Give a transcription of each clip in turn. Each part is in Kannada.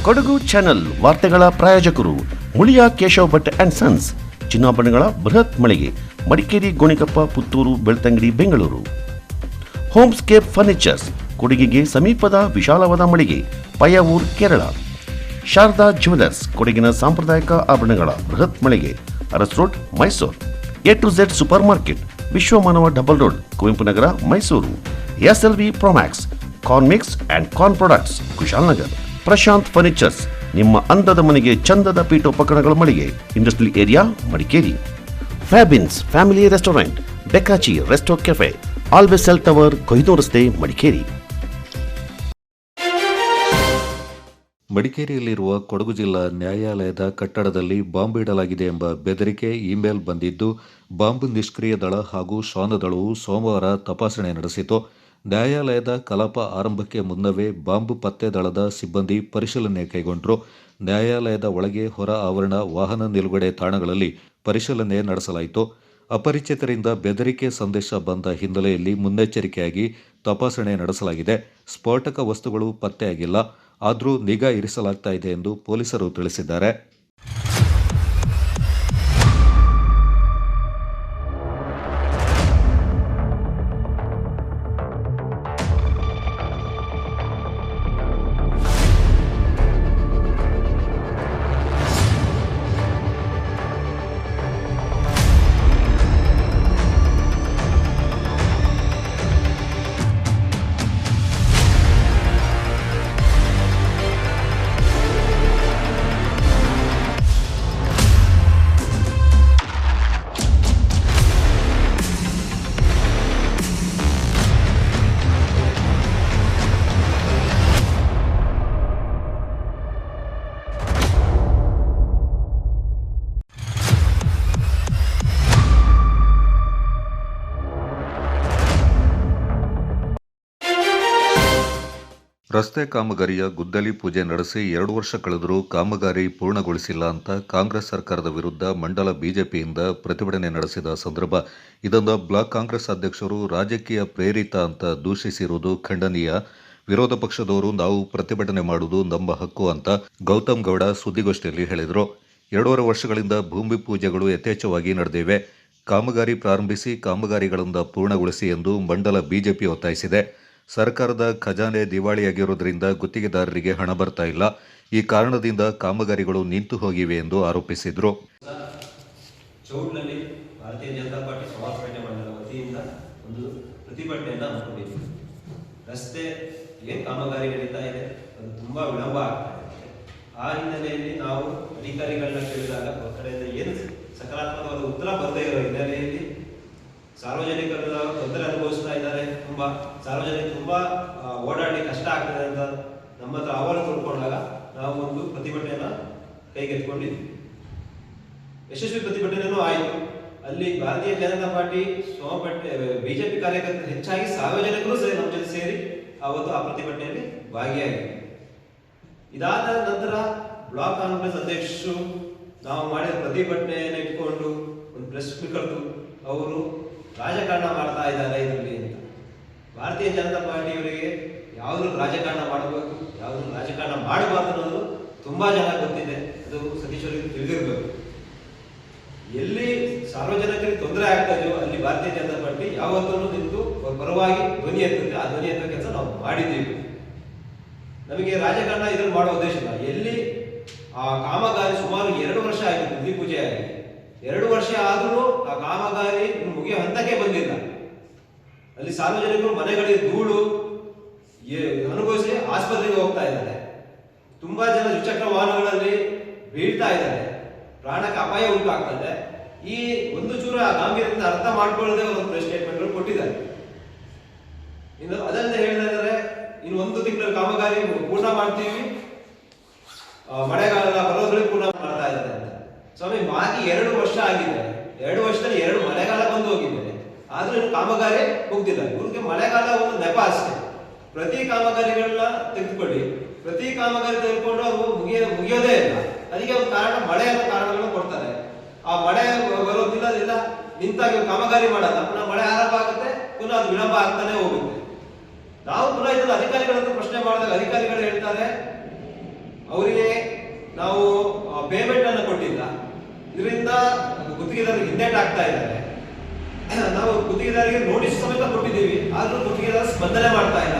ಕೊಡಗು ಚಾನೆಲ್ ವಾರ್ತೆಗಳ ಪ್ರಾಯೋಜಕರು ಮುಳಿಯ ಕೇಶವ್ ಭಟ್ ಅಂಡ್ ಸನ್ಸ್, ಚಿನ್ನಾಭರಣಗಳ ಬೃಹತ್ ಮಳಿಗೆ, ಮಡಿಕೇರಿ, ಗೋಣಿಕೊಪ್ಪ, ಪುತ್ತೂರು, ಬೆಳ್ತಂಗಡಿ, ಬೆಂಗಳೂರು. ಹೋಮ್ಸ್ಕೇಪ್ ಫರ್ನಿಚರ್ಸ್, ಕೊಡಗಿಗೆ ಸಮೀಪದ ವಿಶಾಲವಾದ ಮಳಿಗೆ, ಪಯ್ಯಾವೂರ್, ಕೇರಳ. ಶಾರದಾ ಜ್ಯುವೆಲರ್ಸ್, ಕೊಡಗಿನ ಸಾಂಪ್ರದಾಯಿಕ ಆಭರಣಗಳ ಬೃಹತ್ ಮಳಿಗೆ, Aras road, Mysuru. A to Z super market, Vishwamanava double road, Kuvempu Nagar, Mysuru. SLV Promax, corn mix and corn products, Kushalnagar. Prashanth furnitures, ನಿಮ್ಮ ಅಂದದ ಮನೆಗೆ ಚಂದದ ಪೀಠೋಪಕರಣಗಳ ಮಳಿಗೆ, industrial area, Madikeri. Fabins family restaurant, ಬೆಕಾಚಿ resto cafe, always cell tower, Kohinoor ರಸ್ತೆ, ಮಡಿಕೇರಿ. ಮಡಿಕೇರಿಯಲ್ಲಿರುವ ಕೊಡಗು ಜಿಲ್ಲಾ ನ್ಯಾಯಾಲಯದ ಕಟ್ಟಡದಲ್ಲಿ ಬಾಂಬ್ ಇಡಲಾಗಿದೆ ಎಂಬ ಬೆದರಿಕೆ ಇಮೇಲ್ ಬಂದಿದ್ದು, ಬಾಂಬ್ ನಿಷ್ಕ್ರಿಯ ದಳ ಹಾಗೂ ಶ್ವಾನ ದಳವು ಸೋಮವಾರ ತಪಾಸಣೆ ನಡೆಸಿತು. ನ್ಯಾಯಾಲಯದ ಕಲಾಪ ಆರಂಭಕ್ಕೆ ಮುನ್ನವೇ ಬಾಂಬ್ ಪತ್ತೆ ದಳದ ಸಿಬ್ಬಂದಿ ಪರಿಶೀಲನೆ ಕೈಗೊಂಡರು. ನ್ಯಾಯಾಲಯದ ಒಳಗೆ, ಹೊರ ಆವರಣ, ವಾಹನ ನಿಲುಗಡೆ ತಾಣಗಳಲ್ಲಿ ಪರಿಶೀಲನೆ ನಡೆಸಲಾಯಿತು. ಅಪರಿಚಿತರಿಂದ ಬೆದರಿಕೆ ಸಂದೇಶ ಬಂದ ಹಿನ್ನೆಲೆಯಲ್ಲಿ ಮುನ್ನೆಚ್ಚರಿಕೆಯಾಗಿ ತಪಾಸಣೆ ನಡೆಸಲಾಗಿದೆ. ಸ್ಫೋಟಕ ವಸ್ತುಗಳು ಪತ್ತೆಯಾಗಿಲ್ಲ, ಆದರೂ ನಿಗಾ ಇರಿಸಲಾಗ್ತಾ ಇದೆ ಎಂದು ಪೊಲೀಸರು ತಿಳಿಸಿದ್ದಾರೆ. ರಸ್ತೆ ಕಾಮಗಾರಿಯ ಗುದ್ದಲಿ ಪೂಜೆ ನಡೆಸಿ 2 ವರ್ಷ ಕಳೆದರೂ ಕಾಮಗಾರಿ ಪೂರ್ಣಗೊಳಿಸಿಲ್ಲ ಅಂತ ಕಾಂಗ್ರೆಸ್ ಸರ್ಕಾರದ ವಿರುದ್ಧ ಮಂಡಲ ಬಿಜೆಪಿಯಿಂದ ಪ್ರತಿಭಟನೆ ನಡೆಸಿದ ಸಂದರ್ಭ ಇದನ್ನು ಬ್ಲಾಕ್ ಕಾಂಗ್ರೆಸ್ ಅಧ್ಯಕ್ಷರು ರಾಜಕೀಯ ಪ್ರೇರಿತ ಅಂತ ದೂಷಿಸಿರುವುದು ಖಂಡನೀಯ. ವಿರೋಧ ಪಕ್ಷದವರು ನಾವು ಪ್ರತಿಭಟನೆ ಮಾಡುವುದು ನಮ್ಮ ಹಕ್ಕು ಅಂತ ಗೌತಮ್ ಗೌಡ ಸುದ್ದಿಗೋಷ್ಠಿಯಲ್ಲಿ ಹೇಳಿದರು. 2.5 ವರ್ಷಗಳಿಂದ ಭೂಮಿ ಪೂಜೆಗಳು ಯಥೇಚ್ಛವಾಗಿ ನಡೆದಿವೆ. ಕಾಮಗಾರಿ ಪ್ರಾರಂಭಿಸಿ ಕಾಮಗಾರಿಗಳನ್ನು ಪೂರ್ಣಗೊಳಿಸಿ ಎಂದು ಮಂಡಲ ಬಿಜೆಪಿ ಒತ್ತಾಯಿಸಿದೆ. ಸರ್ಕಾರದ ಖಜಾನೆ ದಿವಾಳಿಯಾಗಿರುವುದರಿಂದ ಗುತ್ತಿಗೆದಾರರಿಗೆ ಹಣ ಬರ್ತಾ ಇಲ್ಲ. ಈ ಕಾರಣದಿಂದ ಕಾಮಗಾರಿಗಳು ನಿಂತು ಹೋಗಿವೆ ಎಂದು ಆರೋಪಿಸಿದರು. ಚೌಡ್ನಲ್ಲಿ ಭಾರತೀಯ ಜನತಾ ಪಾರ್ಟಿ ಸಮಾಜಪೇಟೆ ಮಂಡಲ ವತಿಯಿಂದ ಒಂದು ಪ್ರತಿಭಟನೆಯನ್ನು ಹಮ್ಮಿಕೊಂಡಿದ್ವಿ. ರಸ್ತೆ ಏನು ಕಾಮಗಾರಿ ನಡೀತಾ ಇದೆ, ಅದು ತುಂಬಾ ವಿಳಂಬ ಆಗ್ತಾ ಇದೆ. ಆ ಹಿನ್ನೆಲೆಯಲ್ಲಿ ನಾವು ಅಧಿಕಾರಿಗಳನ್ನ ಕೇಳಿದಾಗ ಅವರ ಕಡೆಯಿಂದ ಏನು ಸಕಾರಾತ್ಮಕವಾದ ಉತ್ತರ ಬರದೇ ಇರೋ ಹಿನ್ನೆಲೆಯಲ್ಲಿ ಸಾರ್ವಜನಿಕರು ತೊಂದರೆ ಅನುಭವಿಸ್ತಾ ಇದ್ದಾರೆ. ಸಾರ್ವಜನಿಕರು ತುಂಬಾ ಓಡಾಡಿ ಕಷ್ಟ ಆಗ್ತದೆ ಅಂತ ನಮ್ಮ ಹತ್ರ ಅಹವಾಲು ಕೊಡ್ಕೊಂಡಾಗ ನಾವು ಒಂದು ಪ್ರತಿಭಟನೆಯನ್ನ ಕೈಗೆತ್ತಿಕೊಂಡಿದ್ವಿ. ಯಶಸ್ವಿ ಪ್ರತಿಭಟನೆಯೂ ಆಯಿತು. ಅಲ್ಲಿ ಭಾರತೀಯ ಜನತಾ ಪಾರ್ಟಿ, ಸೋಮಪೇಟೆ ಬಿಜೆಪಿ ಕಾರ್ಯಕರ್ತರು ಹೆಚ್ಚಾಗಿ ಸಾರ್ವಜನಿಕರು ನಮ್ಮ ಜೊತೆ ಸೇರಿ ಅವತ್ತು ಆ ಪ್ರತಿಭಟನೆಯಲ್ಲಿ ಭಾಗಿಯಾಗಿದ್ದರು. ಇದಾದ ನಂತರ ಬ್ಲಾಕ್ ಕಾಂಗ್ರೆಸ್ ಅಧ್ಯಕ್ಷರು ನಾವು ಮಾಡಿದ ಪ್ರತಿಭಟನೆಯನ್ನು ಇಟ್ಕೊಂಡು ಒಂದು ಪ್ರೆಸ್ ಕರೆದು ಅವರು ರಾಜಕಾರಣ ಮಾಡ್ತಾ ಇದ್ದಾರೆ ಇದರಲ್ಲಿ ಅಂತ. ಭಾರತೀಯ ಜನತಾ ಪಾರ್ಟಿಯವರಿಗೆ ಯಾವುದು ರಾಜಕಾರಣ ಮಾಡಬೇಕು, ಯಾವುದು ರಾಜಕಾರಣ ಮಾಡಬಾರ್ದು ಅನ್ನೋದು ತುಂಬಾ ಜನ ಗೊತ್ತಿದೆ. ಅದು ಸತೀಶ್ ಅವರಿಗೆ ತಿಳಿದಿರಬೇಕು. ಎಲ್ಲಿ ಸಾರ್ವಜನಿಕರಿಗೆ ತೊಂದರೆ ಆಗ್ತಾ ಇದೆಯೋ ಅಲ್ಲಿ ಭಾರತೀಯ ಜನತಾ ಪಾರ್ಟಿ ಯಾವತ್ತೂ ನಿಂತು ಪರವಾಗಿ ಧ್ವನಿ ಎತ್ತುತ್ತೆ. ಆ ಧ್ವನಿ ಎತ್ತುವ ಕೆಲಸ ನಾವು ಮಾಡಿದ್ದೀವಿ. ನಮಗೆ ರಾಜಕಾರಣ ಇದನ್ನು ಮಾಡೋ ಉದ್ದೇಶ ಇಲ್ಲ. ಎಲ್ಲಿ ಆ ಕಾಮಗಾರಿ ಸುಮಾರು 2 ವರ್ಷ ಆಯಿತು ಬುದ್ಧಿ ಪೂಜೆ ಆಗಿ, 2 ವರ್ಷ ಆದರೂ ಆ ಕಾಮಗಾರಿ ಮುಗಿಯೋ ಹಂತಕ್ಕೆ ಬಂದಿಲ್ಲ. ಅಲ್ಲಿ ಸಾರ್ವಜನಿಕರು ಮನೆಗಳಿಗೆ ಧೂಳು ಅನುಭವಿಸಿ ಆಸ್ಪತ್ರೆಗೆ ಹೋಗ್ತಾ ಇದ್ದಾರೆ. ತುಂಬಾ ಜನ ದ್ವಿಚಕ್ರ ವಾಹನಗಳಲ್ಲಿ ಬೀಳ್ತಾ ಇದ್ದಾರೆ. ಪ್ರಾಣಕ್ಕೆ ಅಪಾಯ ಉಂಟಾಗ್ತದೆ. ಈ ಒಂದು ಚೂರ ಗಾಂಭೀರ್ಯದಿಂದ ಅರ್ಥ ಮಾಡ್ಕೊಳ್ಳದೆ ಒಂದು ಪ್ರೆಸ್ ಸ್ಟೇಟ್ಮೆಂಟ್ ಕೊಟ್ಟಿದ್ದಾರೆ. ಇನ್ನು ಅದನ್ನ ಹೇಳ್ತಾ ಇದ್ದಾರೆ, ಇನ್ನು 1 ತಿಂಗಳ ಕಾಮಗಾರಿ ಪೂರ್ಣ ಮಾಡ್ತೀವಿ, ಮಳೆಗಾಲ ಬರೋದ್ರಲ್ಲಿ ಪೂರ್ಣ ಮಾಡ್ತಾ ಇದ್ದಾರೆ ಅಂತ. ಸ್ವಾಮಿ, ಬಾಕಿ 2 ವರ್ಷ ಆಗಿದೆ. 2 ವರ್ಷದಲ್ಲಿ 2 ಮಳೆಗಾಲ ಬಂದು ಹೋಗಿದೆ. ಆದ್ರೂ ಇನ್ನು ಕಾಮಗಾರಿ ಮುಗ್ದಿಲ್ಲ. ಇವ್ರಿಗೆ ಮಳೆಗಾಲ ಒಂದು ನೆಪ ಅಷ್ಟೇ. ಪ್ರತಿ ಕಾಮಗಾರಿಗಳನ್ನ ತೆಗೆದುಕೊಳ್ಳಿ, ಪ್ರತಿ ಕಾಮಗಾರಿ ತೆಗೆದುಕೊಂಡು ಅವು ಮುಗಿಯೋದೇ ಇಲ್ಲ. ಅದಕ್ಕೆ ಒಂದು ಕಾರಣ ಮಳೆ ಅನ್ನೋ ಕಾರಣಗಳನ್ನು ಕೊಡ್ತಾರೆ. ಆ ಮಳೆ ಬರೋದಿಲ್ಲ, ನಿಂತಾಗಿ ಕಾಮಗಾರಿ ಮಾಡಲ್ಲ, ಪುನಃ ಮಳೆ ಆರಂಭ ಆಗುತ್ತೆ, ಪುನಃ ಅದು ವಿಳಂಬ ಆಗ್ತಾನೆ ಹೋಗುತ್ತೆ. ನಾವು ಪುನಃ ಇದನ್ನು ಅಧಿಕಾರಿಗಳ ಹತ್ರ ಪ್ರಶ್ನೆ ಮಾಡಿದಾಗ ಅಧಿಕಾರಿಗಳು ಹೇಳ್ತಾರೆ, ಅವರಿಗೆ ನಾವು ಪೇಮೆಂಟ್ ಅನ್ನು ಕೊಟ್ಟಿಲ್ಲ. ಇದರಿಂದ ಗುತ್ತಿಗೆದಾರರಿಗೆ ಹಿಂದೇಟ್ ಆಗ್ತಾ ಇದ್ದಾರೆ. ನಾವು ಗುತ್ತಿಗೆದಾರರಿಗೆ ನೋಟಿಸ್ ಸಮೇತ ಕೊಟ್ಟಿದ್ದೀವಿ, ಆದ್ರೂ ಗುತ್ತಿಗೆದಾರ ಸ್ಪಂದನೆ ಮಾಡ್ತಾ ಇಲ್ಲ.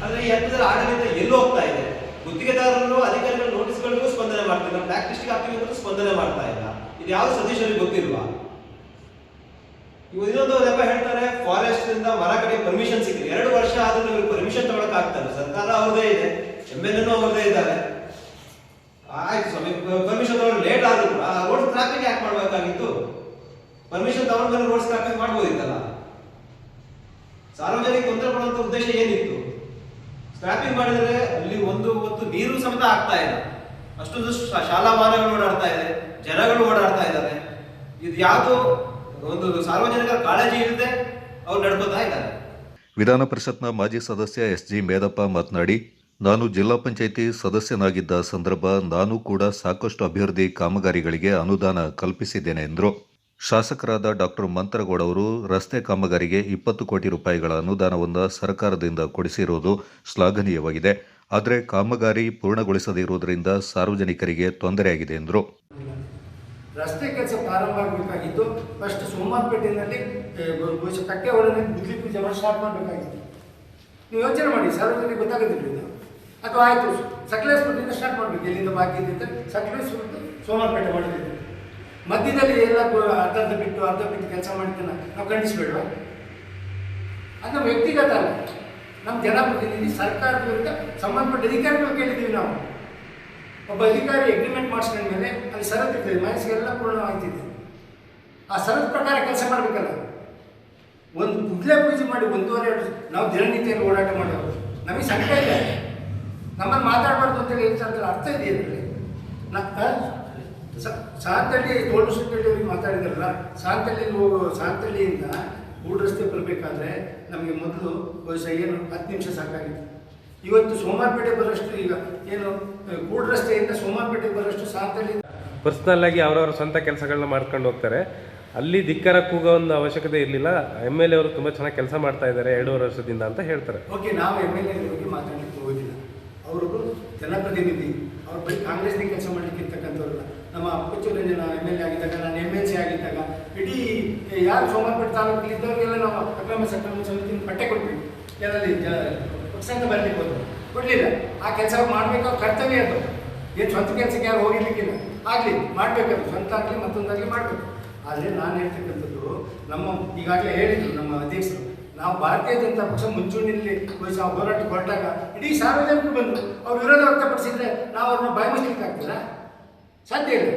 ಆದ್ರೆ ಈ ಹಂತದಲ್ಲಿ ಆಡಳಿತ ಎಲ್ಲೂ ಹೋಗ್ತಾ ಇದೆ. ಗುತ್ತಿಗೆದಾರರು ಅಧಿಕಾರಿಗಳ ನೋಟಿಸ್ಗಳಿಗೂ ಸ್ಪಂದನೆ ಮಾಡ್ತಿಲ್ಲ, ಬ್ಲಾಕ್ ಲಿಸ್ಟ್ಗೆ ಹಾಕಿದ್ರು ಸ್ಪಂದನೆ ಮಾಡ್ತಾ ಇಲ್ಲ. ಇದು ಯಾವ ಸತೀಶರಿಗೆ ಗೊತ್ತಿಲ್ವಾ? ಇನ್ನೊಂದು ನೆಪ ಹೇಳ್ತಾರೆ, ಫಾರೆಸ್ಟ್ ಇಂದ ಮರ ಕಡೆ ಪರ್ಮಿಷನ್ ಸಿಕ್ಕಿದೆ. 2 ವರ್ಷ ಆದ್ರೂ ಇವ್ರಿಗೆ ಪರ್ಮಿಷನ್ ತಗೊಳಕ್ ಆಗ್ತಾರೆ. ಸರ್ಕಾರ ಅವ್ರದೇ ಇದೆ, MLA ಅವ್ರದೇ ಇದ್ದಾರೆ. ಆಯ್ತು ಸ್ವಾಮಿ, ಪರ್ಮಿಷನ್ ತಗೊಂಡು ಲೇಟ್ ಆದ್ರೂ ರೋಡ್ ಸ್ಕ್ರಾಪಿಂಗ್ ಯಾಕೆ ಮಾಡ್ಬೇಕಾಗಿತ್ತು? ಪರ್ಮಿಷನ್ ತಗೊಂಡ್ಮೇಲೆ ರೋಡ್ ಸ್ಕ್ರಾಪಿಂಗ್ ಮಾಡ್ಬೋದಿತ್ತಲ್ಲ. ಸಾರ್ವಜನಿಕ ತೊಂದರೆ ಕೊಡುವಂತ ಉದ್ದೇಶ ಏನಿತ್ತು? ಸ್ಕ್ರಾಪಿಂಗ್ ಮಾಡಿದ್ರೆ ಅಲ್ಲಿ ಒಂದು ಹೊತ್ತು ನೀರು ಸಮೇತ ಆಗ್ತಾ ಇಲ್ಲ. ಅಷ್ಟೊಂದು ಶಾಲಾ ವಾಹನಗಳು ಓಡಾಡ್ತಾ ಇದೆ, ಜನಗಳು ಓಡಾಡ್ತಾ ಇದ್ದಾರೆ. ಇದು ಯಾವುದು ಒಂದು ಸಾರ್ವಜನಿಕರ ಕಾಳಜಿ ಇಲ್ಲದೆ ಅವ್ರು ನಡ್ಕೋತಾ ಇದ್ದಾರೆ. ವಿಧಾನ ಪರಿಷತ್ನ ಮಾಜಿ ಸದಸ್ಯ SG ಮೇದಪ್ಪ ಮಾತನಾಡಿ, ನಾನು ಜಿಲ್ಲಾ ಪಂಚಾಯಿತಿ ಸದಸ್ಯನಾಗಿದ್ದ ಸಂದರ್ಭ ನಾನು ಕೂಡ ಸಾಕಷ್ಟು ಅಭಿವೃದ್ಧಿ ಕಾಮಗಾರಿಗಳಿಗೆ ಅನುದಾನ ಕಲ್ಪಿಸಿದ್ದೇನೆ ಎಂದರು. ಶಾಸಕರಾದ ಡಾಕ್ಟರ್ ಮಂತ್ರಗೌಡ ಅವರು ರಸ್ತೆ ಕಾಮಗಾರಿಗೆ 20 ಕೋಟಿ ರೂಪಾಯಿಗಳ ಅನುದಾನವನ್ನು ಸರ್ಕಾರದಿಂದ ಕೊಡಿಸಿರುವುದು ಶ್ಲಾಘನೀಯವಾಗಿದೆ. ಆದರೆ ಕಾಮಗಾರಿ ಪೂರ್ಣಗೊಳಿಸದೇ ಇರುವುದರಿಂದ ಸಾರ್ವಜನಿಕರಿಗೆ ತೊಂದರೆಯಾಗಿದೆ ಎಂದರು. ರಸ್ತೆ ಕೆಲಸ ಪ್ರಾರಂಭ ಆಗಬೇಕಾಗಿತ್ತು. ಫಸ್ಟ್ ಸೋಮವಾರಪೇಟೆಯಲ್ಲಿ ಕಟ್ಟೆ ಒಳಗೆ ಗುದ್ಲಿ ಪೂಜೆ ಮಾಡಿ ಸ್ಟಾರ್ಟ್ ಮಾಡಬೇಕಾಗಿತ್ತು. ನೀವು ಯೋಚನೆ ಮಾಡಿ, ಸಾರ್ವಜನಿಕ ಗೊತ್ತಾಗೋದಿಲ್ಲ ಇದು. ಅಥವಾ ಆಯಿತು ಸಕಲೇಶ್ಪುರದಿಂದ ಸ್ಟಾರ್ಟ್ ಮಾಡಬೇಕು, ಎಲ್ಲಿಂದ ಬಾಕಿ ಇದ್ದಿದ್ದ ಸಕಲೇಶ್ಪುರದ್ದು ಸೋಮವಾರಪೇಟೆ ಮಾಡಿದ್ದು. ಮಧ್ಯದಲ್ಲಿ ಎಲ್ಲ ಅರ್ಧ ಬಿಟ್ಟು ಕೆಲಸ ಮಾಡ್ತಾನೆ ನಾವು ಖಂಡಿಸಬೇಡವಾ? ಅದು ನಮ್ಮ ವ್ಯಕ್ತಿಗತ ಅಲ್ಲ, ನಮ್ಮ ಜನಪ್ರತಿನಿಧಿ ಸರ್ಕಾರದ ವಿರುದ್ಧ ಸಂಬಂಧಪಟ್ಟ ಅಧಿಕಾರಿಗಳು ಕೇಳಿದ್ದೀವಿ ನಾವು. ಒಬ್ಬ ಅಧಿಕಾರಿ ಅಗ್ರಿಮೆಂಟ್ ಮಾಡಿಸ್ಕೊಂಡ ಮೇಲೆ ಅಲ್ಲಿ ಷರತ್ತು ಇರ್ತದೆ, ಮನಸ್ಸಿಗೆಲ್ಲ ಪೂರ್ಣವಾಗ್ತಿದೆ. ಆ ಷರತ್ತು ಪ್ರಕಾರ ಕೆಲಸ ಮಾಡಬೇಕಲ್ಲ. ಒಂದು ಗುಡ್ಲೆ ಪೂಜೆ ಮಾಡಿ 1.5 ವರ್ಷ ನಾವು ದಿನನಿತ್ಯದಲ್ಲಿ ಓಡಾಟ ಮಾಡೋದು, ನಮಗೆ ಸಂಕಟ ಇಲ್ಲ. ನಮ್ಮನ್ನು ಮಾತಾಡಬಾರ್ದು ಅಂತೇಳಿ ಹೇಳ್ತಾರೆ, ಅರ್ಥ ಇದೆ ಅದರಲ್ಲಿ. ಸಾಂತಳ್ಳಿ ತೋಟಶೆಟ್ಟಿಯವ್ರಿಗೆ ಮಾತಾಡಿದ್ರಲ್ಲ, ಸಾಂತಳ್ಳಿಯಿಂದ ಗೂಡ್ ರಸ್ತೆ ಬರಬೇಕಾದ್ರೆ ನಮಗೆ ಮೊದಲು ಏನು 10 ನಿಮಿಷ ಸಾಕಾಗಿತ್ತು. ಇವತ್ತು ಸೋಮವಾರಪೇಟೆ ಬರೋಷ್ಟು, ಈಗ ಏನು ಗೂಡ್ ರಸ್ತೆಯಿಂದ ಸೋಮವಾರಪೇಟೆಗೆ ಬರೋಷ್ಟು ಸಾಂತಳ್ಳಿ ಪರ್ಸ್ನಲ್ ಆಗಿ ಅವರವರ ಸ್ವಂತ ಕೆಲಸಗಳನ್ನ ಮಾಡ್ಕೊಂಡು ಹೋಗ್ತಾರೆ. ಅಲ್ಲಿ ಧಿಕ್ಕಾರ ಕೂಗೋ ಒಂದು ಅವಶ್ಯಕತೆ ಇರಲಿಲ್ಲ. MLA ಅವರು ತುಂಬ ಚೆನ್ನಾಗಿ ಕೆಲಸ ಮಾಡ್ತಾ ಇದ್ದಾರೆ 2.5 ವರ್ಷದಿಂದ ಅಂತ ಹೇಳ್ತಾರೆ. ಓಕೆ, ನಾವು MLA ಬಗ್ಗೆ ಮಾತಾಡಲಿಕ್ಕೆ ಹೋಗೋದಿಲ್ಲ. ಅವರು ಜನಪ್ರತಿನಿಧಿ, ಅವ್ರು ಬರೀ ಕಾಂಗ್ರೆಸ್ನ ಕೆಲಸ ಮಾಡಲಿಕ್ಕೆ ಇರ್ತಕ್ಕಂಥವ್ರಲ್ಲ. ನಮ್ಮ ಅಪ್ಪಚ್ಚೂರಂಜನ MLA ಆಗಿದ್ದಾಗ, ನಾನು MLC ಆಗಿದ್ದಾಗ ಇಡೀ ಯಾರು ಸೋಮವಾರಪೇಟೆ ತಾಲೂಕಲ್ಲಿ ಇದ್ದವರಿಗೆಲ್ಲ ನಾವು ಅಕ್ರಮ ಸಕ್ರಮ ಸಮಿತಿಯಿಂದ ಪಟ್ಟೆ ಕೊಟ್ವಿ. ಎಲ್ಲಲ್ಲಿ ಪಕ್ಷದಿಂದ ಬರಲಿಕ್ಕೆ ಹೋದ್ರು, ಕೊಡಲಿಲ್ಲ. ಆ ಕೆಲಸ ಮಾಡಬೇಕು, ಅವ್ರ ಕರ್ತವ್ಯ ಅದು. ಏನು ಸ್ವಂತ ಕೆಲಸಕ್ಕೆ ಯಾರು ಹೋಗಿರ್ಲಿಕ್ಕಿಲ್ಲ, ಆಗಲಿ ಮಾಡಬೇಕದು, ಸ್ವಂತ ಆಗಲಿ ಮತ್ತೊಂದಾಗಲಿ ಮಾಡಬೇಕು. ಆದರೆ ನಾನು ಹೇಳ್ತಕ್ಕಂಥದ್ದು, ನಮ್ಮ ಈಗಾಗಲೇ ಹೇಳಿದ್ರು ನಮ್ಮ ಅಧ್ಯಕ್ಷರು, ನಾವು ಭಾರತೀಯ ಜನತಾ ಪಕ್ಷ ಮುಂಚೂಣಿಯಲ್ಲಿ ಹೋರಾಟಕ್ಕೆ ಹೊರಟಾಗ ಇಡೀ ಸಾರ್ವಜನಿಕರು ಬಂದು ಅವ್ರು ವಿರೋಧ ವ್ಯಕ್ತಪಡಿಸಿದ್ರೆ ನಾವು ಅವ್ರನ್ನ ಬಾಯಿ ಮುಚ್ಚಲಿಕ್ಕೆ ಆಗ್ತದ? ಸಾಧ್ಯ ಇಲ್ಲ.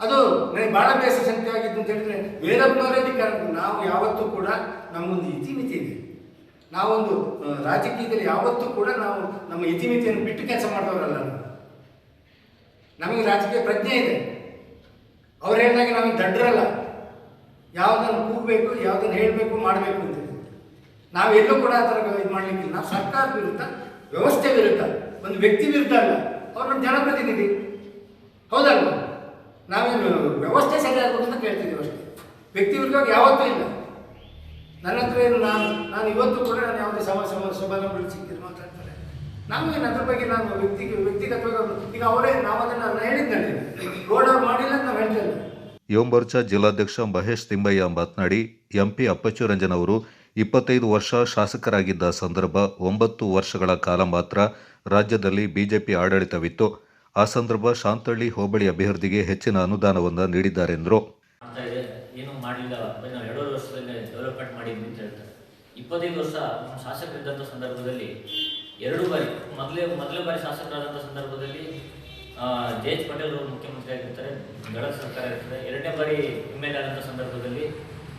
ಅದು ನನಗೆ ಭಾಳ ಬೇಸರ ಸಂಖ್ಯೆ ಆಗಿದ್ದು ಅಂತ ಹೇಳಿದ್ರೆ, ವೇದಪ್ಪನವರೇ ಅಧಿಕಾರ. ನಾವು ಯಾವತ್ತೂ ಕೂಡ ನಮ್ಮೊಂದು ಇತಿಮಿತಿ ಇದೆ. ನಾವೊಂದು ರಾಜಕೀಯದಲ್ಲಿ ಯಾವತ್ತೂ ಕೂಡ ನಾವು ನಮ್ಮ ಇತಿಮಿತಿಯನ್ನು ಬಿಟ್ಟು ಕೆಲಸ ಮಾಡಿದವರಲ್ಲ. ನಮಗೆ ರಾಜಕೀಯ ಪ್ರಜ್ಞೆ ಇದೆ. ಅವ್ರು ಹೇಳಿದಾಗ ನಮಗೆ ದಡ್ಡರಲ್ಲ. ಯಾವುದನ್ನು ಕೂಗಬೇಕು, ಯಾವುದನ್ನು ಹೇಳಬೇಕು, ಮಾಡಬೇಕು ಅಂತ ನಾವೆಲ್ಲೂ ಕೂಡ ಆ ಥರ ಇದು ಮಾಡಲಿಕ್ಕಿಲ್ಲ. ನಾವು ಸರ್ಕಾರದ ವಿರುದ್ಧ, ವ್ಯವಸ್ಥೆ ವಿರುದ್ಧ, ಒಂದು ವ್ಯಕ್ತಿ ವಿರುದ್ಧ ಅಲ್ಲ. ಅವ್ರು ನಮ್ಮ ಜನಪ್ರತಿನಿಧಿ, ಹೌದಲ್ವ? ನಾವೇನು ವ್ಯವಸ್ಥೆ ಸರಿಯಾಗಬೇಕು ಅಂತ ಕೇಳ್ತಿದ್ದೀವಿ ಅಷ್ಟೇ. ವ್ಯಕ್ತಿ ವಿರುದ್ಧವಾಗಿ ಯಾವತ್ತೂ ಇಲ್ಲ. ನನ್ನ ಹತ್ರ ಏನು ನಾನು ಇವತ್ತು ಕೂಡ ನಾನು ಯಾವುದೇ ಸಭಾಗಳು ಸಿಗ್ತೀನಿ ಮಾತಾಡ್ತಾರೆ. ನಮಗೇನು ಅದ್ರ ಬಗ್ಗೆ ನಾನು ವ್ಯಕ್ತಿಗತವಾಗಿ ಈಗ ಅವರೇ ನಾವು ಅದನ್ನು ಹೇಳಿದ್ದಲ್ಲಿ ರೋಡ್ ಅವ್ರು ಮಾಡಿಲ್ಲ ಅಂತ ನಾವು ಹೇಳ್ತೇವೆ. ಯುವ ಮೋರ್ಚಾ ಜಿಲ್ಲಾಧ್ಯಕ್ಷ ಮಹೇಶ್ ತಿಮ್ಮಯ್ಯ ಮಾತನಾಡಿ, MP ಅಪ್ಪಚ್ಚುರಂಜನ್ ಅವರು 25 ವರ್ಷ ಶಾಸಕರಾಗಿದ್ದ ಸಂದರ್ಭ 9 ವರ್ಷಗಳ ಕಾಲ ಮಾತ್ರ ರಾಜ್ಯದಲ್ಲಿ ಬಿಜೆಪಿ ಆಡಳಿತವಿತ್ತು. ಆ ಸಂದರ್ಭ ಶಾಂತಳ್ಳಿ ಹೋಬಳಿ ಅಭಿವೃದ್ಧಿಗೆ ಹೆಚ್ಚಿನ ಅನುದಾನವನ್ನು ನೀಡಿದ್ದಾರೆಂದರು. ಏನು ಮಾಡಲಿಲ್ಲ, ನಾವು 2 ವರ್ಷದಲ್ಲಿ ಡೆವಲಪ್ಮೆಂಟ್ ಮಾಡಿದ್ವಿ ಅಂತ ಹೇಳ್ತಾರೆ. 25 ವರ್ಷ ಶಾಸಕರಿದ್ದಂಥ ಸಂದರ್ಭದಲ್ಲಿ 2 ಬಾರಿ, ಮೊದಲೇ ಬಾರಿ ಶಾಸಕರಾದಂಥ ಸಂದರ್ಭದಲ್ಲಿ JH ಪಟೇಲ್ ಅವರು ಮುಖ್ಯಮಂತ್ರಿ ಆಗಿರ್ತಾರೆ, ದಳ ಸರ್ಕಾರ ಇರ್ತದೆ. 2ನೇ ಬಾರಿ MLA ಆದಂಥ ಸಂದರ್ಭದಲ್ಲಿ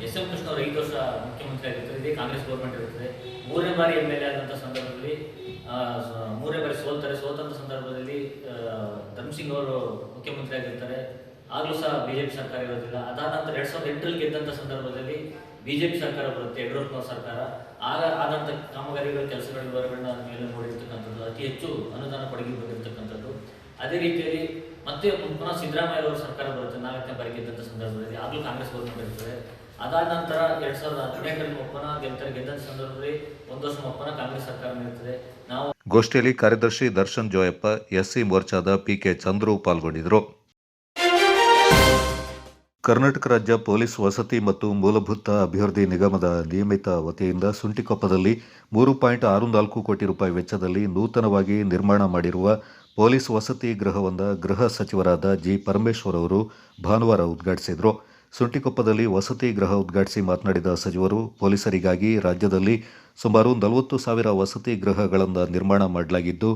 SM ಕೃಷ್ಣ ಅವರು 5 ವರ್ಷ ಮುಖ್ಯಮಂತ್ರಿ ಆಗಿರ್ತಾರೆ, ಇದೇ ಕಾಂಗ್ರೆಸ್ ಗೌರ್ಮೆಂಟ್ ಇರ್ತದೆ. 3ನೇ ಬಾರಿ MLA ಆದಂಥ ಸಂದರ್ಭದಲ್ಲಿ 3ನೇ ಬಾರಿ ಸೋಲ್ತಾರೆ. ಸೋತಂಥ ಸಂದರ್ಭದಲ್ಲಿ ಧರ್ಮಸಿಂಗ್ ಅವರು ಮುಖ್ಯಮಂತ್ರಿ ಆಗಿರ್ತಾರೆ, ಆಗಲೂ ಸಹ BJP ಸರ್ಕಾರ ಇರೋದಿಲ್ಲ. ಅದಾದ ನಂತರ 2008ರಲ್ಲಿ ಗೆದ್ದಂಥ ಸಂದರ್ಭದಲ್ಲಿ BJP ಸರ್ಕಾರ ಬರುತ್ತೆ, ಯಡಿಯೂರಪ್ಪನವರ ಸರ್ಕಾರ. ಆಗ ಆದಂಥ ಕಾಮಗಾರಿಗಳ ಕೆಲಸಗಳ ವಿವರಗಳನ್ನ ಮೇಲೆ ನೋಡಿರ್ತಕ್ಕಂಥದ್ದು, ಅತಿ ಹೆಚ್ಚು ಅನುದಾನ ಕೊಡುಗೆ ಬಂದಿರತಕ್ಕಂಥದ್ದು. ಅದೇ ರೀತಿಯಲ್ಲಿ ಮತ್ತೆ ಪುನಃ ಸಿದ್ದರಾಮಯ್ಯ ಅವರ ಸರ್ಕಾರ ಬರುತ್ತೆ 4ನೇ ಬಾರಿ ಗೆದ್ದಂಥ ಸಂದರ್ಭದಲ್ಲಿ, ಆಗಲೂ ಕಾಂಗ್ರೆಸ್ ಗೌರ್ಮೆಂಟ್ ಇರ್ತದೆ. ಅದಾದ ನಂತರ 2018 ಒಪ್ಪಂದ ಗೆದ್ದ ಸಂದರ್ಭದಲ್ಲಿ 1 ವರ್ಷ ಒಪ್ಪಂದ ಕಾಂಗ್ರೆಸ್ ಸರ್ಕಾರ ನೀಡುತ್ತದೆ. ನಾವು ಗೋಷ್ಠಿಯಲ್ಲಿ ಕಾರ್ಯದರ್ಶಿ ದರ್ಶನ್ ಜೋಯಪ್ಪ, ಎಸ್ಸಿ ಮೋರ್ಚಾದ ಪಿಕೆ ಚಂದ್ರು ಪಾಲ್ಗೊಂಡಿದ್ದರು. ಕರ್ನಾಟಕ ರಾಜ್ಯ ಪೊಲೀಸ್ ವಸತಿ ಮತ್ತು ಮೂಲಭೂತ ಅಭಿವೃದ್ಧಿ ನಿಗಮದ ನಿಯಮಿತ ವತಿಯಿಂದ ಸುಂಟಿಕೊಪ್ಪದಲ್ಲಿ 3.64 ಕೋಟಿ ರೂಪಾಯಿ ವೆಚ್ಚದಲ್ಲಿ ನೂತನವಾಗಿ ನಿರ್ಮಾಣ ಮಾಡಿರುವ ಪೊಲೀಸ್ ವಸತಿ ಗೃಹವೊಂದ ಗೃಹ ಸಚಿವರಾದ ಜಿ ಪರಮೇಶ್ವರ್ ಅವರು ಭಾನುವಾರ ಉದ್ಘಾಟಿಸಿದರು. ಸುಂಟಿಕೊಪ್ಪದಲ್ಲಿ ವಸತಿ ಗೃಹ ಉದ್ಘಾಟಿಸಿ ಮಾತನಾಡಿದ ಸಚಿವರು, ಪೊಲೀಸರಿಗಾಗಿ ರಾಜ್ಯದಲ್ಲಿ ಸುಮಾರು 40,000 ವಸತಿ ಗೃಹಗಳನ್ನು ನಿರ್ಮಾಣ ಮಾಡಲಾಗಿದ್ದು,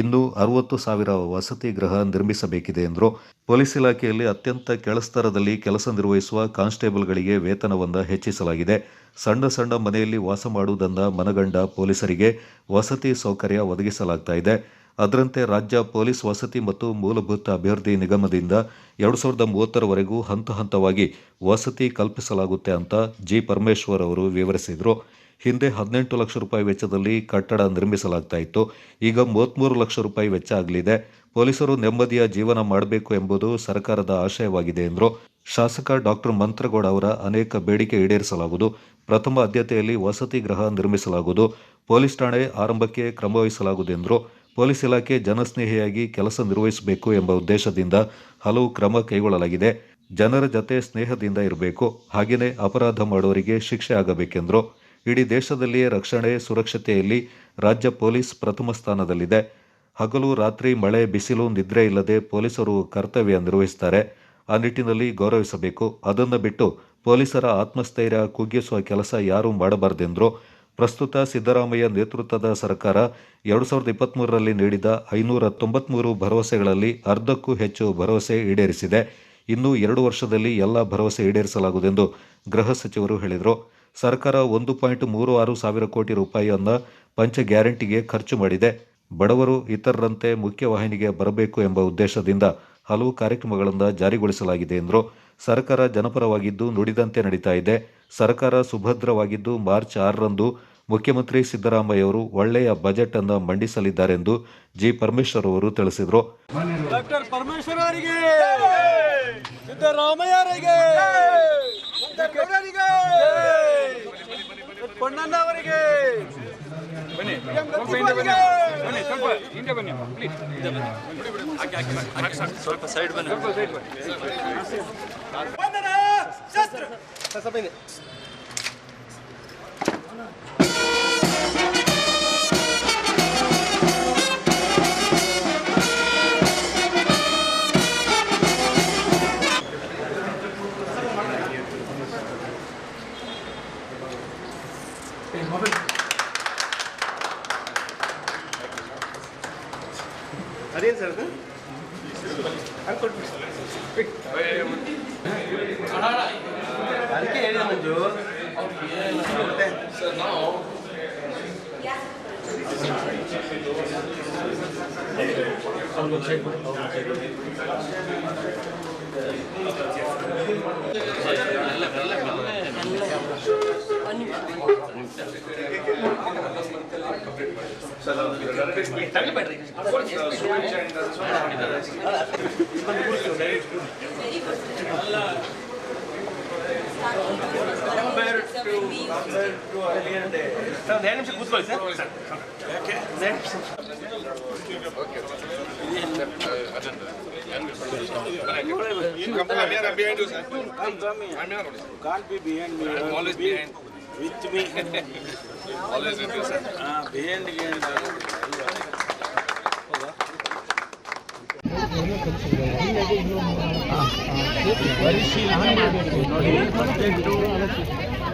ಇನ್ನೂ 60,000 ವಸತಿ ಗೃಹ ನಿರ್ಮಿಸಬೇಕಿದೆ ಎಂದರು. ಪೊಲೀಸ್ ಇಲಾಖೆಯಲ್ಲಿ ಅತ್ಯಂತ ಕೆಳಸ್ತರದಲ್ಲಿ ಕೆಲಸ ನಿರ್ವಹಿಸುವ ಕಾನ್ಸ್ಟೇಬಲ್ಗಳಿಗೆ ವೇತನವನ್ನು ಹೆಚ್ಚಿಸಲಾಗಿದೆ. ಸಣ್ಣ ಮನೆಯಲ್ಲಿ ವಾಸ ಮಾಡುವುದನ್ನು ಮನಗಂಡ ಪೊಲೀಸರಿಗೆ ವಸತಿ ಸೌಕರ್ಯ ಒದಗಿಸಲಾಗ್ತಾ ಇದೆ. ಅದರಂತೆ ರಾಜ್ಯ ಪೊಲೀಸ್ ವಸತಿ ಮತ್ತು ಮೂಲಭೂತ ಅಭಿವೃದ್ಧಿ ನಿಗಮದಿಂದ 2030ರವರೆಗೂ ಹಂತವಾಗಿ ವಸತಿ ಕಲ್ಪಿಸಲಾಗುತ್ತೆ ಅಂತ ಜಿ ಪರಮೇಶ್ವರ್ ಅವರು ವಿವರಿಸಿದರು. ಹಿಂದೆ 18 ಲಕ್ಷ ರೂಪಾಯಿ ವೆಚ್ಚದಲ್ಲಿ ಕಟ್ಟಡ ನಿರ್ಮಿಸಲಾಗ್ತಾ ಇತ್ತು. ಈಗ 33 ಲಕ್ಷ ರೂಪಾಯಿ ವೆಚ್ಚ ಆಗಲಿದೆ. ಪೊಲೀಸರು ನೆಮ್ಮದಿಯ ಜೀವನ ಮಾಡಬೇಕು ಎಂಬುದು ಸರ್ಕಾರದ ಆಶಯವಾಗಿದೆ ಎಂದರು. ಶಾಸಕ ಡಾಕ್ಟರ್ ಮಂತ್ರಗೌಡ ಅವರ ಅನೇಕ ಬೇಡಿಕೆ ಈಡೇರಿಸಲಾಗುವುದು. ಪ್ರಥಮ ಆದ್ಯತೆಯಲ್ಲಿ ವಸತಿ ಗೃಹ ನಿರ್ಮಿಸಲಾಗುವುದು. ಪೊಲೀಸ್ ಠಾಣೆ ಆರಂಭಕ್ಕೆ ಕ್ರಮ ವಹಿಸಲಾಗುವುದು ಎಂದರು. ಪೊಲೀಸ್ ಇಲಾಖೆ ಜನಸ್ನೇಹಿಯಾಗಿ ಕೆಲಸ ನಿರ್ವಹಿಸಬೇಕು ಎಂಬ ಉದ್ದೇಶದಿಂದ ಹಲವು ಕ್ರಮ ಕೈಗೊಳ್ಳಲಾಗಿದೆ. ಜನರ ಜತೆ ಸ್ನೇಹದಿಂದ ಇರಬೇಕು. ಹಾಗೆಯೇ ಅಪರಾಧ ಮಾಡುವವರಿಗೆ ಶಿಕ್ಷೆ ಆಗಬೇಕೆಂದರು. ಇಡೀ ದೇಶದಲ್ಲಿಯೇ ರಕ್ಷಣೆ, ಸುರಕ್ಷತೆಯಲ್ಲಿ ರಾಜ್ಯ ಪೊಲೀಸ್ ಪ್ರಥಮ ಸ್ಥಾನದಲ್ಲಿದೆ. ಹಗಲು ರಾತ್ರಿ ಮಳೆ ಬಿಸಿಲು ನಿದ್ರೆ ಇಲ್ಲದೆ ಪೊಲೀಸರು ಕರ್ತವ್ಯ ನಿರ್ವಹಿಸುತ್ತಾರೆ. ಆ ನಿಟ್ಟಿನಲ್ಲಿ ಗೌರವಿಸಬೇಕು. ಅದನ್ನು ಬಿಟ್ಟು ಪೊಲೀಸರ ಆತ್ಮಸ್ಥೈರ್ಯ ಕುಗ್ಗಿಸುವ ಕೆಲಸ ಯಾರೂ ಮಾಡಬಾರದೆಂದರು. ಪ್ರಸ್ತುತ ಸಿದ್ದರಾಮಯ್ಯ ನೇತೃತ್ವದ ಸರ್ಕಾರ 2023ರಲ್ಲಿ ನೀಡಿದ 593 ಭರವಸೆಗಳಲ್ಲಿ ಅರ್ಧಕ್ಕೂ ಹೆಚ್ಚು ಭರವಸೆ ಈಡೇರಿಸಿದೆ. ಇನ್ನು 2 ವರ್ಷದಲ್ಲಿ ಎಲ್ಲ ಭರವಸೆ ಈಡೇರಿಸಲಾಗುವುದೆಂದು ಗೃಹ ಸಚಿವರು ಹೇಳಿದರು. ಸರ್ಕಾರ 1.36 ಸಾವಿರ ಕೋಟಿ ರೂಪಾಯಿಯನ್ನು ಪಂಚ ಗ್ಯಾರಂಟಿಗೆ ಖರ್ಚು ಮಾಡಿದೆ. ಬಡವರು ಇತರರಂತೆ ಮುಖ್ಯವಾಹಿನಿಗೆ ಬರಬೇಕು ಎಂಬ ಉದ್ದೇಶದಿಂದ ಹಲವು ಕಾರ್ಯಕ್ರಮಗಳನ್ನು ಜಾರಿಗೊಳಿಸಲಾಗಿದೆ ಎಂದರು. ಸರ್ಕಾರ ಜನಪರವಾಗಿದ್ದು ನುಡಿದಂತೆ ನಡೀತಾ ಇದೆ. ಸರ್ಕಾರ ಸುಭದ್ರವಾಗಿದ್ದು ಮಾರ್ಚ್ 6ರಂದು ಮುಖ್ಯಮಂತ್ರಿ ಸಿದ್ದರಾಮಯ್ಯ ಅವರು ಒಳ್ಳೆಯ ಬಜೆಟ್ ಅನ್ನು ಮಂಡಿಸಲಿದ್ದಾರೆಂದು ಜಿ ಪರಮೇಶ್ವರ್ ಅವರು ತಿಳಿಸಿದರು. ಡಾಕ್ಟರ್ ಪರಮೇಶ್ವರ್ ಅವರಿಗೆ, ಸಿದ್ದರಾಮಯ್ಯ ಅವರಿಗೆ, ಪೊನ್ನಣ್ಣ ಅವರಿಗೆ, ಸ್ವಲ್ಪ ಸೈಡ್ ಬನ್ನಿ. ಅದೇನು ಸರ್ ಅದು? ಅದಕ್ಕೆ ಹೇಳಿದ ಮಂಜು ಸರ್ ನಾವು ನಿಮಿಷ ಕೂತ್ಕೊಳ್ಳಿ sir. Can't be behind me. I'm always behind. With me. Always with you, sir. Behind again. ಪರಿಶೀಲನೆ ಮಾಡಬೇಕು ನೋಡಿ. ಬಜೆಟ್ಟು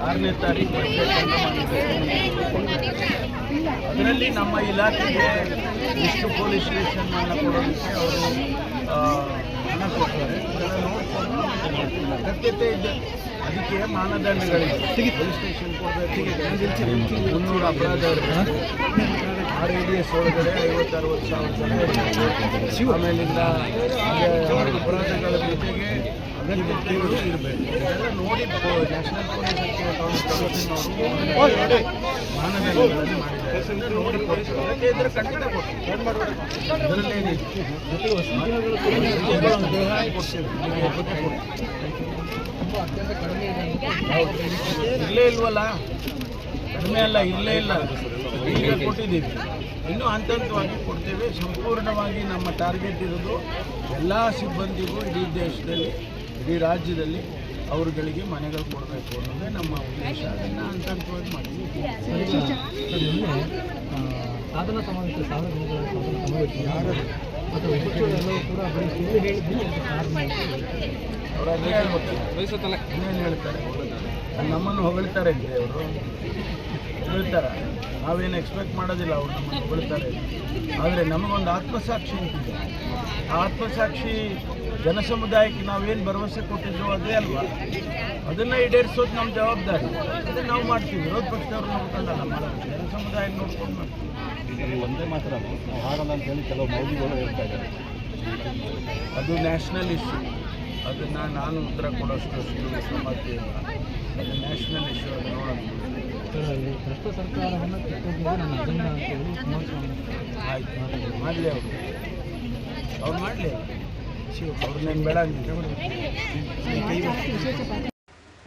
6ನೇ ತಾರೀಕು ಬಜೆಟನ್ನು ಮಾಡಿದ್ದಾರೆ. ಅದರಲ್ಲಿ ನಮ್ಮ ಇಲಾಖೆಗೆ ಎಷ್ಟು ಪೊಲೀಸ್ ಸ್ಟೇಷನನ್ನು ಕೊಡೋದಕ್ಕೆ ಅವರು ಹಣ ಕೊಡ್ತಾರೆ. ಅದನ್ನು ನೋಡಿಕೊಂಡು ಅಗತ್ಯತೆ ಇದೆ. ಅದಕ್ಕೆ ಮಾನದಂಡಗಳಿವೆ. ಪೊಲೀಸ್ ಸ್ಟೇಷನ್ ಕೊಡಬೇಕು. 300 ಅಪರಾಧ RADS ಒಳಗಡೆ 50-60 ಸಾವಿರ ಜನ. ಆಮೇಲಿಂದ ಅಪರಾಧಗಳ ಜೊತೆಗೆ ಅಗತ್ಯತೆಗಳು ಇರಬೇಕು. ಇದೆಲ್ಲ ನೋಡಿ ನ್ಯಾಷನಲ್ ಪೊಲೀಸ್ ಅವರು ಮಾನದಂಡಗಳನ್ನು ಮಾಡಿದ್ದಾರೆ. ನೋಡಿ ಕೊಡ್ತಾರೆ ಇದ್ರೆ ಖಂಡಿತ ಕೊಡ್ತೀವಿ. ಇರಲೇ ಇಲ್ವಲ್ಲ, ಕಡಿಮೆ ಅಲ್ಲ, ಇರಲೇ ಇಲ್ಲ, ಈಗ ಕೊಟ್ಟಿದ್ದೀವಿ. ಇನ್ನೂ ಹಂತ ಹಂತವಾಗಿ ಕೊಡ್ತೇವೆ. ಸಂಪೂರ್ಣವಾಗಿ ನಮ್ಮ ಟಾರ್ಗೆಟ್ ಇರೋದು ಎಲ್ಲ ಸಿಬ್ಬಂದಿಗೂ ಇಡೀ ದೇಶದಲ್ಲಿ, ಇಡೀ ರಾಜ್ಯದಲ್ಲಿ ಅವರುಗಳಿಗೆ ಮನೆಗಳು ಕೊಡಬೇಕು ಅನ್ನೋದೇ ನಮ್ಮ ಉದ್ದೇಶ. ಅದನ್ನು ಹಂತ ಹಂತವಾಗಿ ಮಾಡ್ತೀವಿ. ಸಾಧನಾ ಸಮಾವೇಶ ಮತ್ತು ಎಲ್ಲವೂ ಕೂಡ ಅವರು ಅದೇ ಹೇಳ್ಬೇಕಲ್ಲ, ಇನ್ನೇನು ಹೇಳ್ತಾರೆ? ನಮ್ಮನ್ನು ಹೊಗಳ್ತಾರೆ ಅಂದರೆ ಅವರು ಹೊಗಳ್ತಾರೆ, ನಾವೇನು ಎಕ್ಸ್ಪೆಕ್ಟ್ ಮಾಡೋದಿಲ್ಲ ಅವ್ರು ನಮ್ಮನ್ನು ಹೊಗಳ್ತಾರೆ. ಆದರೆ ನಮಗೊಂದು ಆತ್ಮಸಾಕ್ಷಿ ಅಂತಿದೆ. ಆ ಆತ್ಮಸಾಕ್ಷಿ ಜನಸಮುದಾಯಕ್ಕೆ ನಾವೇನು ಭರವಸೆ ಕೊಟ್ಟಿದ್ರೋ ಅದೇ ಅಲ್ವಾ, ಅದನ್ನು ಈಡೇರಿಸೋದು ನಮ್ಮ ಜವಾಬ್ದಾರಿ. ಅದನ್ನು ನಾವು ಮಾಡ್ತೀವಿ. ವಿರೋಧ ಪಕ್ಷದವ್ರು ನೋಡ್ಕೊಂಡಲ್ಲ ಮಾಡೋದು, ಜನಸಮುದಾಯ ನೋಡ್ಕೊಂಡು ಮಾಡ್ತೀವಿ. ಒಂದೇ ಮಾತ್ರ ನಾವು ಹಾಡಲ್ಲ ಅಂತ ಹೇಳಿ ಕೆಲವು ಮೌಲ್ಯಗಳು ಹೇಳ್ತಾ ಇದ್ದಾರೆ. ಅದು ನ್ಯಾಷನಲ್ ಇಶ್ಯೂ. ಅದನ್ನು ನಾನು ಉತ್ತರ ಕೊಡೋಷ್ಟು ಸಾಮರ್ಥ್ಯ ಇಲ್ಲ. ಅದು ನ್ಯಾಷನಲ್ ಇಶ್ಯೂ. ಅದು ನೋಡೋಣ. ಭ್ರಷ್ಟ ಸರ್ಕಾರವನ್ನು ಕಿತ್ತೋಗಿದೆ ನನ್ನ ಅಜೆಂಡಾ ಅಂತ ಹೇಳಿ ಕುಮಾರಸ್ವಾಮಿ ಆಯ್ತು, ಮಾಡಲಿ ಅವ್ರು ಮಾಡಲಿ, ಅವ್ರನ್ನೇನು ಬೇಡ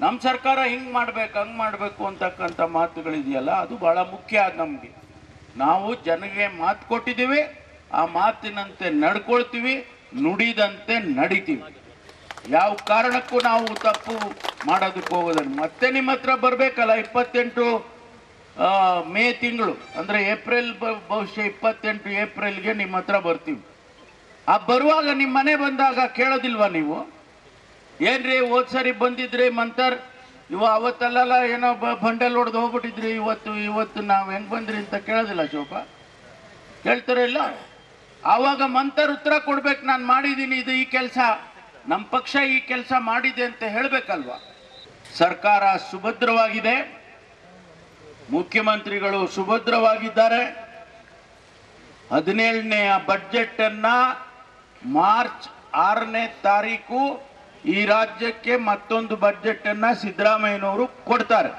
ನಮ್ಮ ಸರ್ಕಾರ ಹಿಂಗೆ ಮಾಡ್ಬೇಕು ಹಂಗೆ ಮಾಡಬೇಕು ಅಂತಕ್ಕಂಥ ಮಾತುಗಳಿದೆಯಲ್ಲ, ಅದು ಭಾಳ ಮುಖ್ಯ. ನಮಗೆ ನಾವು ಜನಗೆ ಮಾತು ಕೊಟ್ಟಿದ್ದೀವಿ, ಆ ಮಾತಿನಂತೆ ನಡ್ಕೊಳ್ತೀವಿ, ನುಡಿದಂತೆ ನಡಿತೀವಿ. ಯಾವ ಕಾರಣಕ್ಕೂ ನಾವು ತಪ್ಪು ಮಾಡೋದಕ್ಕೆ ಹೋಗೋದನ್ನು. ಮತ್ತೆ ನಿಮ್ಮ ಹತ್ರ ಬರಬೇಕಲ್ಲ 28 ಮೇ ತಿಂಗಳು, ಅಂದರೆ ಏಪ್ರಿಲ್, ಬಹುಶಃ 28 ಏಪ್ರಿಲ್ಗೆ ನಿಮ್ಮ ಹತ್ರ ಬರ್ತೀವಿ. ಆ ಬರುವಾಗ ನಿಮ್ಮ ಮನೆ ಬಂದಾಗ ಕೇಳೋದಿಲ್ವಾ ನೀವು? ಏನ್ರಿ ಹೋದ ಸರಿ ಬಂದಿದ್ರಿ ಮಂತರ್, ಅವತ್ತೆಲ್ಲ ಏನೋ ಬಂಡಲ್ ಹೊಡೆದು ಹೋಗ್ಬಿಟ್ಟಿದ್ರಿ, ಇವತ್ತು ನಾವು ಹೆಂಗೆ ಬಂದ್ರಿ ಅಂತ ಕೇಳೋದಿಲ್ಲ ಶೋಭ? ಕೇಳ್ತಾರೆ ಇಲ್ಲ? ಆವಾಗ ಮಂತರ್ ಉತ್ತರ ಕೊಡ್ಬೇಕು, ನಾನು ಮಾಡಿದ್ದೀನಿ ಇದು, ಈ ಕೆಲಸ ನಮ್ಮ ಪಕ್ಷ ಈ ಕೆಲಸ ಮಾಡಿದೆ ಅಂತ ಹೇಳಬೇಕಲ್ವಾ? ಸರ್ಕಾರ ಸುಭದ್ರವಾಗಿದೆ, ಮುಖ್ಯಮಂತ್ರಿಗಳು ಸುಭದ್ರವಾಗಿದ್ದಾರೆ. 17ನೇ ಬಡ್ಜೆಟನ್ನು ಮಾರ್ಚ್ 6ನೇ ತಾರೀಕು ಈ ರಾಜ್ಯಕ್ಕೆ ಮತ್ತೊಂದು ಬಡ್ಜೆಟನ್ನು ಸಿದ್ದರಾಮಯ್ಯನವರು ಕೊಡ್ತಾರೆ.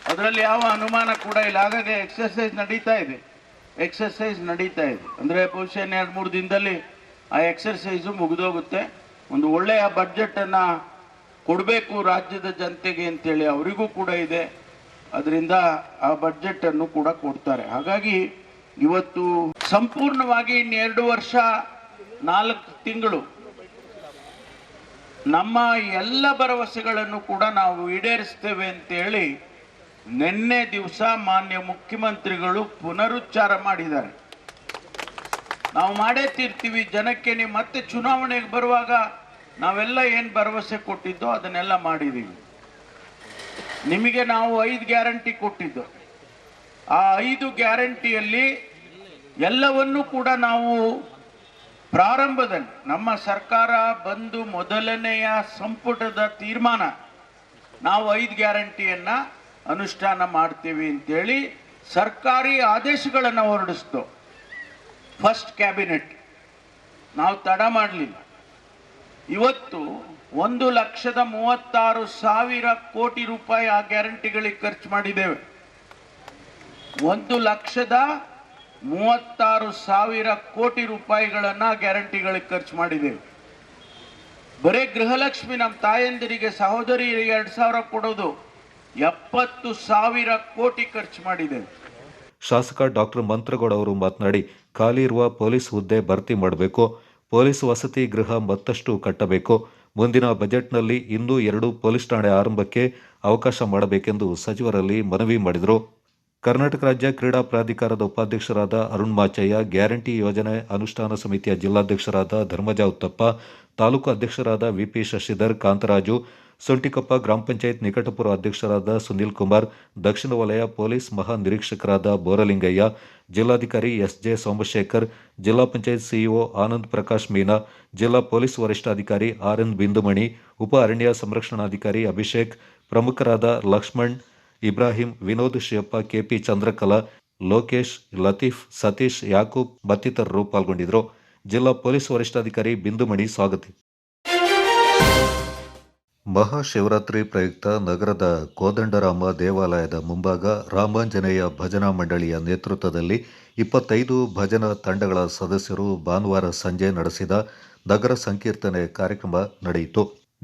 ಅದರಲ್ಲಿ ಯಾವ ಅನುಮಾನ ಕೂಡ ಇಲ್ಲ. ಹಾಗಾಗಿ ಎಕ್ಸರ್ಸೈಸ್ ನಡೀತಾ ಇದೆ. ಅಂದರೆ ಬಹುಶಃ 2-3 ದಿನದಲ್ಲಿ ಆ ಎಕ್ಸರ್ಸೈಸು ಮುಗಿದೋಗುತ್ತೆ. ಒಂದು ಒಳ್ಳೆಯ ಬಡ್ಜೆಟನ್ನು ಕೊಡಬೇಕು ರಾಜ್ಯದ ಜನತೆಗೆ ಅಂತೇಳಿ ಅವರಿಗೂ ಕೂಡ ಇದೆ. ಅದರಿಂದ ಆ ಬಡ್ಜೆಟನ್ನು ಕೂಡ ಕೊಡ್ತಾರೆ. ಹಾಗಾಗಿ ಇವತ್ತು ಸಂಪೂರ್ಣವಾಗಿ 2 ವರ್ಷ 4 ತಿಂಗಳು ನಮ್ಮ ಎಲ್ಲ ಭರವಸೆಗಳನ್ನು ಕೂಡ ನಾವು ಈಡೇರಿಸ್ತೇವೆ ಅಂತೇಳಿ ನಿನ್ನೆ ದಿವಸ ಮಾನ್ಯ ಮುಖ್ಯಮಂತ್ರಿಗಳು ಪುನರುಚ್ಚಾರ ಮಾಡಿದ್ದಾರೆ. ನಾವು ಮಾಡೇ ತೀರ್ತೀವಿ ಜನಕ್ಕೆ. ನೀವು ಮತ್ತೆ ಚುನಾವಣೆಗೆ ಬರುವಾಗ ನಾವೆಲ್ಲ ಏನು ಭರವಸೆ ಕೊಟ್ಟಿದ್ದೋ ಅದನ್ನೆಲ್ಲ ಮಾಡಿದ್ದೀವಿ. ನಿಮಗೆ ನಾವು 5 ಗ್ಯಾರಂಟಿ ಕೊಟ್ಟಿದ್ದು. ಆ 5 ಗ್ಯಾರಂಟಿಯಲ್ಲಿ ಎಲ್ಲವನ್ನೂ ಕೂಡ ನಾವು ಪ್ರಾರಂಭದಲ್ಲಿ ನಮ್ಮ ಸರ್ಕಾರ ಬಂದು ಮೊದಲನೆಯ ಸಂಪುಟದ ತೀರ್ಮಾನ, ನಾವು 5 ಗ್ಯಾರಂಟಿಯನ್ನು ಅನುಷ್ಠಾನ ಮಾಡ್ತೀವಿ ಅಂತೇಳಿ ಸರ್ಕಾರಿ ಆದೇಶಗಳನ್ನು ಹೊರಡಿಸ್ತು. ಫಸ್ಟ್ ಕ್ಯಾಬಿನೆಟ್ ನಾವು ತಡ ಮಾಡಲಿಲ್ಲ. ಇವತ್ತು 1,36,000 ಕೋಟಿ ರೂಪಾಯಿ ಆ ಗ್ಯಾರಂಟಿಗಳಿಗೆ ಖರ್ಚು ಮಾಡಿದ್ದೇವೆ. 1,36,000 ಕೋಟಿ ರೂಪಾಯಿಗಳನ್ನು ಗ್ಯಾರಂಟಿಗಳಿಗೆ ಖರ್ಚು ಮಾಡಿದ್ದೇವೆ. ಬರೀ ಗೃಹಲಕ್ಷ್ಮಿ ನಮ್ಮ ತಾಯಂದಿರಿಗೆ, ಸಹೋದರಿಯರಿಗೆ 2,000 ಕೊಡೋದು 70,000 ಕೋಟಿ ಖರ್ಚು ಮಾಡಿದ್ದೇವೆ. ಶಾಸಕ ಡಾಕ್ಟರ್ ಮಂತ್ರಗೌಡ ಅವರು ಮಾತನಾಡಿ, ಖಾಲಿ ಇರುವ ಪೊಲೀಸ್ ಹುದ್ದೆ ಭರ್ತಿ ಮಾಡಬೇಕು, ಪೊಲೀಸ್ ವಸತಿ ಗೃಹ ಮತ್ತಷ್ಟು ಕಟ್ಟಬೇಕು, ಮುಂದಿನ ಬಜೆಟ್ನಲ್ಲಿ ಇನ್ನೂ 2 ಪೊಲೀಸ್ ಠಾಣೆ ಆರಂಭಕ್ಕೆ ಅವಕಾಶ ಮಾಡಬೇಕೆಂದು ಸಚಿವರಲ್ಲಿ ಮನವಿ ಮಾಡಿದರು. ಕರ್ನಾಟಕ ರಾಜ್ಯ ಕ್ರೀಡಾ ಪ್ರಾಧಿಕಾರದ ಉಪಾಧ್ಯಕ್ಷರಾದ ಅರುಣ್ ಮಾಚಯ್ಯ, ಗ್ಯಾರಂಟಿ ಯೋಜನೆ ಅನುಷ್ಠಾನ ಸಮಿತಿಯ ಜಿಲ್ಲಾಧ್ಯಕ್ಷರಾದ ಧರ್ಮಜ ಉತ್ತಪ್ಪ, ತಾಲೂಕು ಅಧ್ಯಕ್ಷರಾದ ವಿಪಿ ಶಶಿಧರ್ ಕಾಂತರಾಜು, ಸೊಂಟಿಕೊಪ್ಪ ಗ್ರಾಮ ಪಂಚಾಯತ್ ನಿಕಟಪುರ ಅಧ್ಯಕ್ಷರಾದ ಸುನಿಲ್ ಕುಮಾರ್, ದಕ್ಷಿಣ ವಲಯ ಪೊಲೀಸ್ ಮಹಾ ನಿರೀಕ್ಷಕರಾದ ಬೋರಲಿಂಗಯ್ಯ, ಜಿಲ್ಲಾಧಿಕಾರಿ ಎಸ್ಜೆ ಸೋಮಶೇಖರ್, ಜಿಲ್ಲಾ ಪಂಚಾಯತ್ ಸಿಇಒ ಆನಂದ್ ಪ್ರಕಾಶ್ ಮೀನಾ, ಜಿಲ್ಲಾ ಪೊಲೀಸ್ ವರಿಷ್ಠಾಧಿಕಾರಿ ಆರ್ಎನ್ ಬಿಂದುಮಣಿ, ಉಪ ಅರಣ್ಯ ಸಂರಕ್ಷಣಾಧಿಕಾರಿ ಅಭಿಷೇಕ್, ಪ್ರಮುಖರಾದ ಲಕ್ಷ್ಮಣ್, ಇಬ್ರಾಹಿಂ, ವಿನೋದ್ ಶಿವಪ್ಪ, ಕೆಪಿ ಚಂದ್ರಕಲಾ, ಲೋಕೇಶ್, ಲತೀಫ್, ಸತೀಶ್, ಯಾಕೂಬ್ ಮತ್ತಿತರರು ಪಾಲ್ಗೊಂಡಿದ್ದರು. ಜಿಲ್ಲಾ ಪೊಲೀಸ್ ವರಿಷ್ಠಾಧಿಕಾರಿ ಬಿಂದುಮಣಿ ಸ್ವಾಗತ ಮಹಾಶಿವರಾತ್ರಿ ಪ್ರಯುಕ್ತ ನಗರದ ಕೋದಂಡರಾಮ ದೇವಾಲಯದ ಮುಂಭಾಗ ರಾಮಾಂಜನೇಯ ಭಜನಾ ಮಂಡಳಿಯ ನೇತೃತ್ವದಲ್ಲಿ 25 ಭಜನಾ ತಂಡಗಳ ಸದಸ್ಯರು ಭಾನುವಾರ ಸಂಜೆ ನಡೆಸಿದ ನಗರ ಸಂಕೀರ್ತನೆ ಕಾರ್ಯಕ್ರಮ ನಡೆಯಿತು.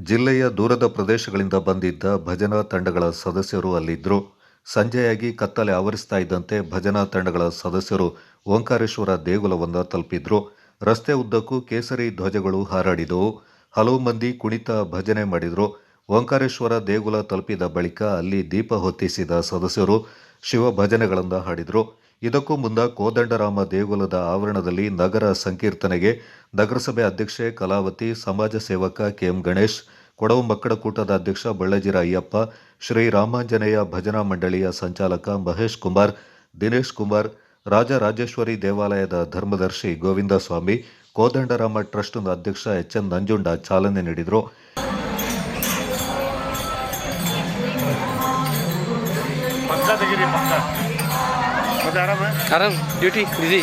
ಜಿಲ್ಲೆಯ ದೂರದ ಪ್ರದೇಶಗಳಿಂದ ಬಂದಿದ್ದ ಭಜನಾ ತಂಡಗಳ ಸದಸ್ಯರು ಅಲ್ಲಿದ್ದರು. ಸಂಜೆಯಾಗಿ ಕತ್ತಲೆ ಆವರಿಸ್ತಾ ಇದ್ದಂತೆ ಭಜನಾ ತಂಡಗಳ ಸದಸ್ಯರು ಓಂಕಾರೇಶ್ವರ ದೇಗುಲವನ್ನು ತಲುಪಿದ್ರು. ರಸ್ತೆ ಉದ್ದಕ್ಕೂ ಕೇಸರಿ ಧ್ವಜಗಳು ಹಾರಾಡಿದವು. ಹಲವು ಮಂದಿ ಕುಣಿತ ಭಜನೆ ಮಾಡಿದರು. ಓಂಕಾರೇಶ್ವರ ದೇಗುಲ ತಲುಪಿದ ಬಳಿಕ ಅಲ್ಲಿ ದೀಪ ಹೊತ್ತಿಸಿದ ಸದಸ್ಯರು ಶಿವ ಭಜನೆಗಳನ್ನು ಹಾಡಿದರು. ಇದಕ್ಕೂ ಮುನ್ನ ಕೋದಂಡರಾಮ ದೇಗುಲದ ಆವರಣದಲ್ಲಿ ನಗರ ಸಂಕೀರ್ತನೆಗೆ ನಗರಸಭೆ ಅಧ್ಯಕ್ಷೆ ಕಲಾವತಿ, ಸಮಾಜ ಸೇವಕ ಕೆಎಂ ಗಣೇಶ್, ಕೊಡವು ಮಕ್ಕಳ ಕೂಟದ ಅಧ್ಯಕ್ಷ ಬಳ್ಳಜಿರ ಅಯ್ಯಪ್ಪ, ಶ್ರೀ ರಾಮಾಂಜನೇಯ ಭಜನಾ ಮಂಡಳಿಯ ಸಂಚಾಲಕ ಮಹೇಶ್ ಕುಮಾರ್, ದಿನೇಶ್ ಕುಮಾರ್, ರಾಜರಾಜೇಶ್ವರಿ ದೇವಾಲಯದ ಧರ್ಮದರ್ಶಿ ಗೋವಿಂದ ಸ್ವಾಮಿ, ಕೋದಂಡರಾಮ ಟ್ರಸ್ಟ್ನ ಅಧ್ಯಕ್ಷ ಎಚ್ಎನ್ ನಂಜುಂಡ ಚಾಲನೆ ನೀಡಿದರು. ಆರಾಮ್ ಡ್ಯೂಟಿ ಬಿಸಿ.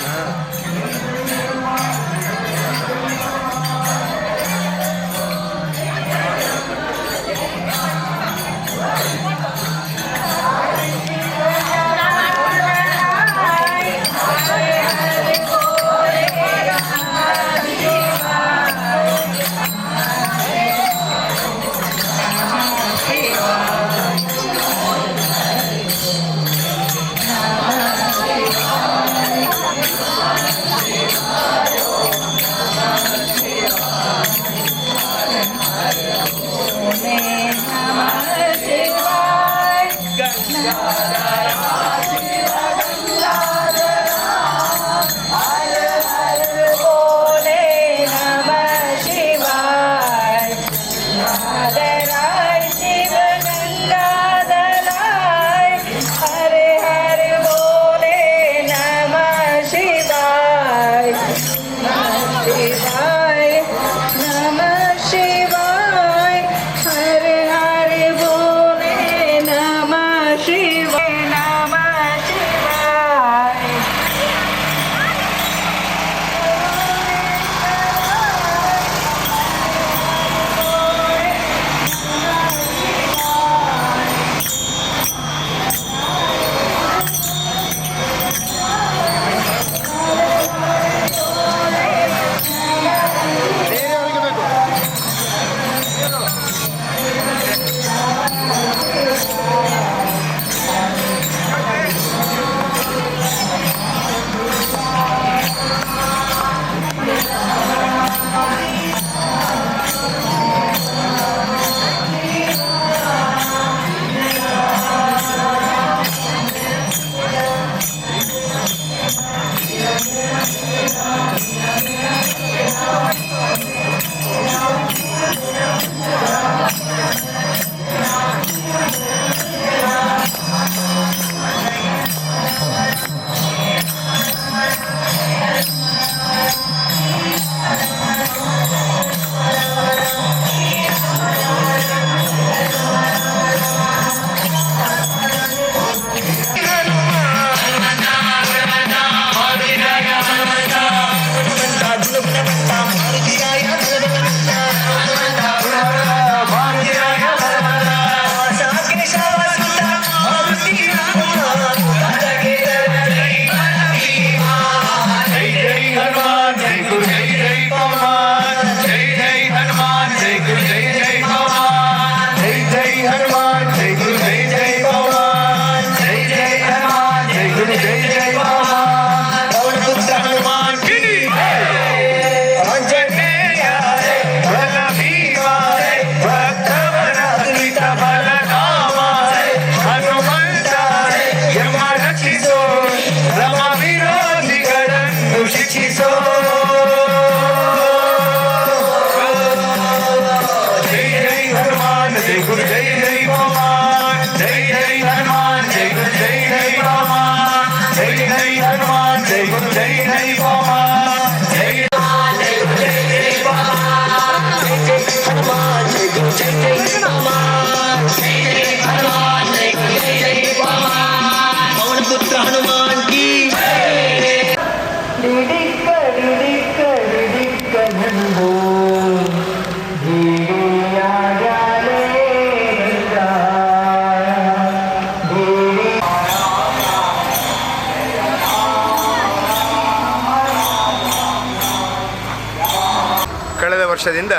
ಕಳೆದ ವರ್ಷದಿಂದ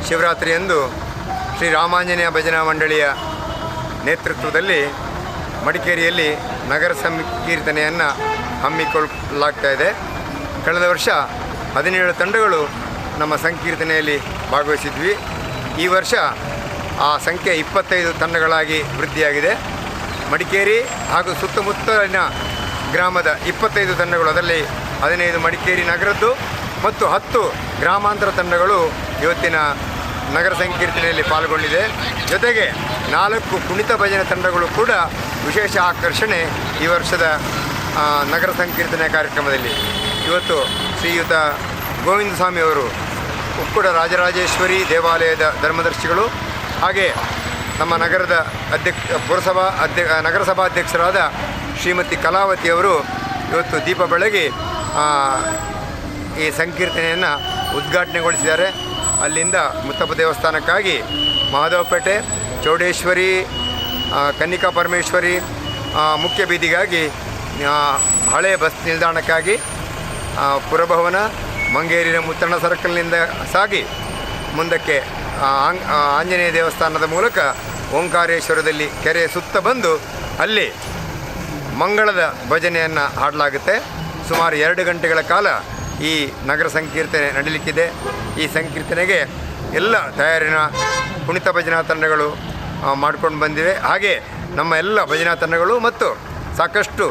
ಶಿವರಾತ್ರಿಯಂದು ಶ್ರೀ ರಾಮಾಂಜನೇಯ ಭಜನಾ ಮಂಡಳಿಯ ನೇತೃತ್ವದಲ್ಲಿ ಮಡಿಕೇರಿಯಲ್ಲಿ ನಗರ ಸಂಕೀರ್ತನೆಯನ್ನು ಹಮ್ಮಿಕೊಳ್ಳಲಾಗ್ತಾ ಇದೆ. ಕಳೆದ ವರ್ಷ 17 ತಂಡಗಳು ನಮ್ಮ ಸಂಕೀರ್ತನೆಯಲ್ಲಿ ಭಾಗವಹಿಸಿದ್ವಿ. ಈ ವರ್ಷ ಆ ಸಂಖ್ಯೆ 25 ತಂಡಗಳಾಗಿ ವೃದ್ಧಿಯಾಗಿದೆ. ಮಡಿಕೇರಿ ಹಾಗೂ ಸುತ್ತಮುತ್ತಲಿನ ಗ್ರಾಮದ 25 ತಂಡಗಳು, ಅದರಲ್ಲಿ 15 ಮಡಿಕೇರಿ ನಗರದ್ದು ಮತ್ತು 10 ಗ್ರಾಮಾಂತರ ತಂಡಗಳು ಇವತ್ತಿನ ನಗರ ಸಂಕೀರ್ತನೆಯಲ್ಲಿ ಪಾಲ್ಗೊಂಡಿದೆ. ಜೊತೆಗೆ 4 ಕುಣಿತ ಭಜನೆ ತಂಡಗಳು ಕೂಡ ವಿಶೇಷ ಆಕರ್ಷಣೆ ಈ ವರ್ಷದ ನಗರ ಸಂಕೀರ್ತನೆ ಕಾರ್ಯಕ್ರಮದಲ್ಲಿ. ಇವತ್ತು ಶ್ರೀಯುತ ಗೋವಿಂದ ಸ್ವಾಮಿಯವರು ಉಕ್ಕುಡ ರಾಜರಾಜೇಶ್ವರಿ ದೇವಾಲಯದ ಧರ್ಮದರ್ಶಿಗಳು, ಹಾಗೆ ನಮ್ಮ ನಗರದ ನಗರಸಭಾಧ್ಯಕ್ಷರಾದ ಶ್ರೀಮತಿ ಕಲಾವತಿಯವರು ಇವತ್ತು ದೀಪ ಬೆಳಗಿ ಈ ಸಂಕೀರ್ತನೆಯನ್ನು ಉದ್ಘಾಟನೆಗೊಳಿಸಿದ್ದಾರೆ. ಅಲ್ಲಿಂದ ಮುತ್ತಪ್ಪ ದೇವಸ್ಥಾನಕ್ಕಾಗಿ ಮಹದೇವಪೇಟೆ, ಚೌಡೇಶ್ವರಿ, ಕನ್ನಿಕಾ ಪರಮೇಶ್ವರಿ ಮುಖ್ಯ ಬೀದಿಗಾಗಿ, ಹಳೆ ಬಸ್ ನಿಲ್ದಾಣಕ್ಕಾಗಿ ಪುರಭವನ, ಮಂಗೇರಿನ ಮುತ್ತಣ್ಣ ಸರ್ಕಲ್ನಿಂದ ಸಾಗಿ ಮುಂದಕ್ಕೆ ಆಂಜನೇಯ ದೇವಸ್ಥಾನದ ಮೂಲಕ ಓಂಕಾರೇಶ್ವರದಲ್ಲಿ ಕೆರೆ ಸುತ್ತ ಬಂದು ಅಲ್ಲಿ ಮಂಗಳದ ಭಜನೆಯನ್ನು ಹಾಡಲಾಗುತ್ತೆ. ಸುಮಾರು 2 ಗಂಟೆಗಳ ಕಾಲ ಈ ನಗರ ಸಂಕೀರ್ತನೆ ನಡೀಲಿಕ್ಕಿದೆ. ಈ ಸಂಕೀರ್ತನೆಗೆ ಎಲ್ಲ ತಯಾರಿನ ಕುಣಿತ ಭಜನಾ ತಂಡಗಳು ಮಾಡ್ಕೊಂಡು ಬಂದಿವೆ. ಹಾಗೆ ನಮ್ಮ ಎಲ್ಲ ಭಜನಾ ತಂಡಗಳು ಮತ್ತು ಸಾಕಷ್ಟು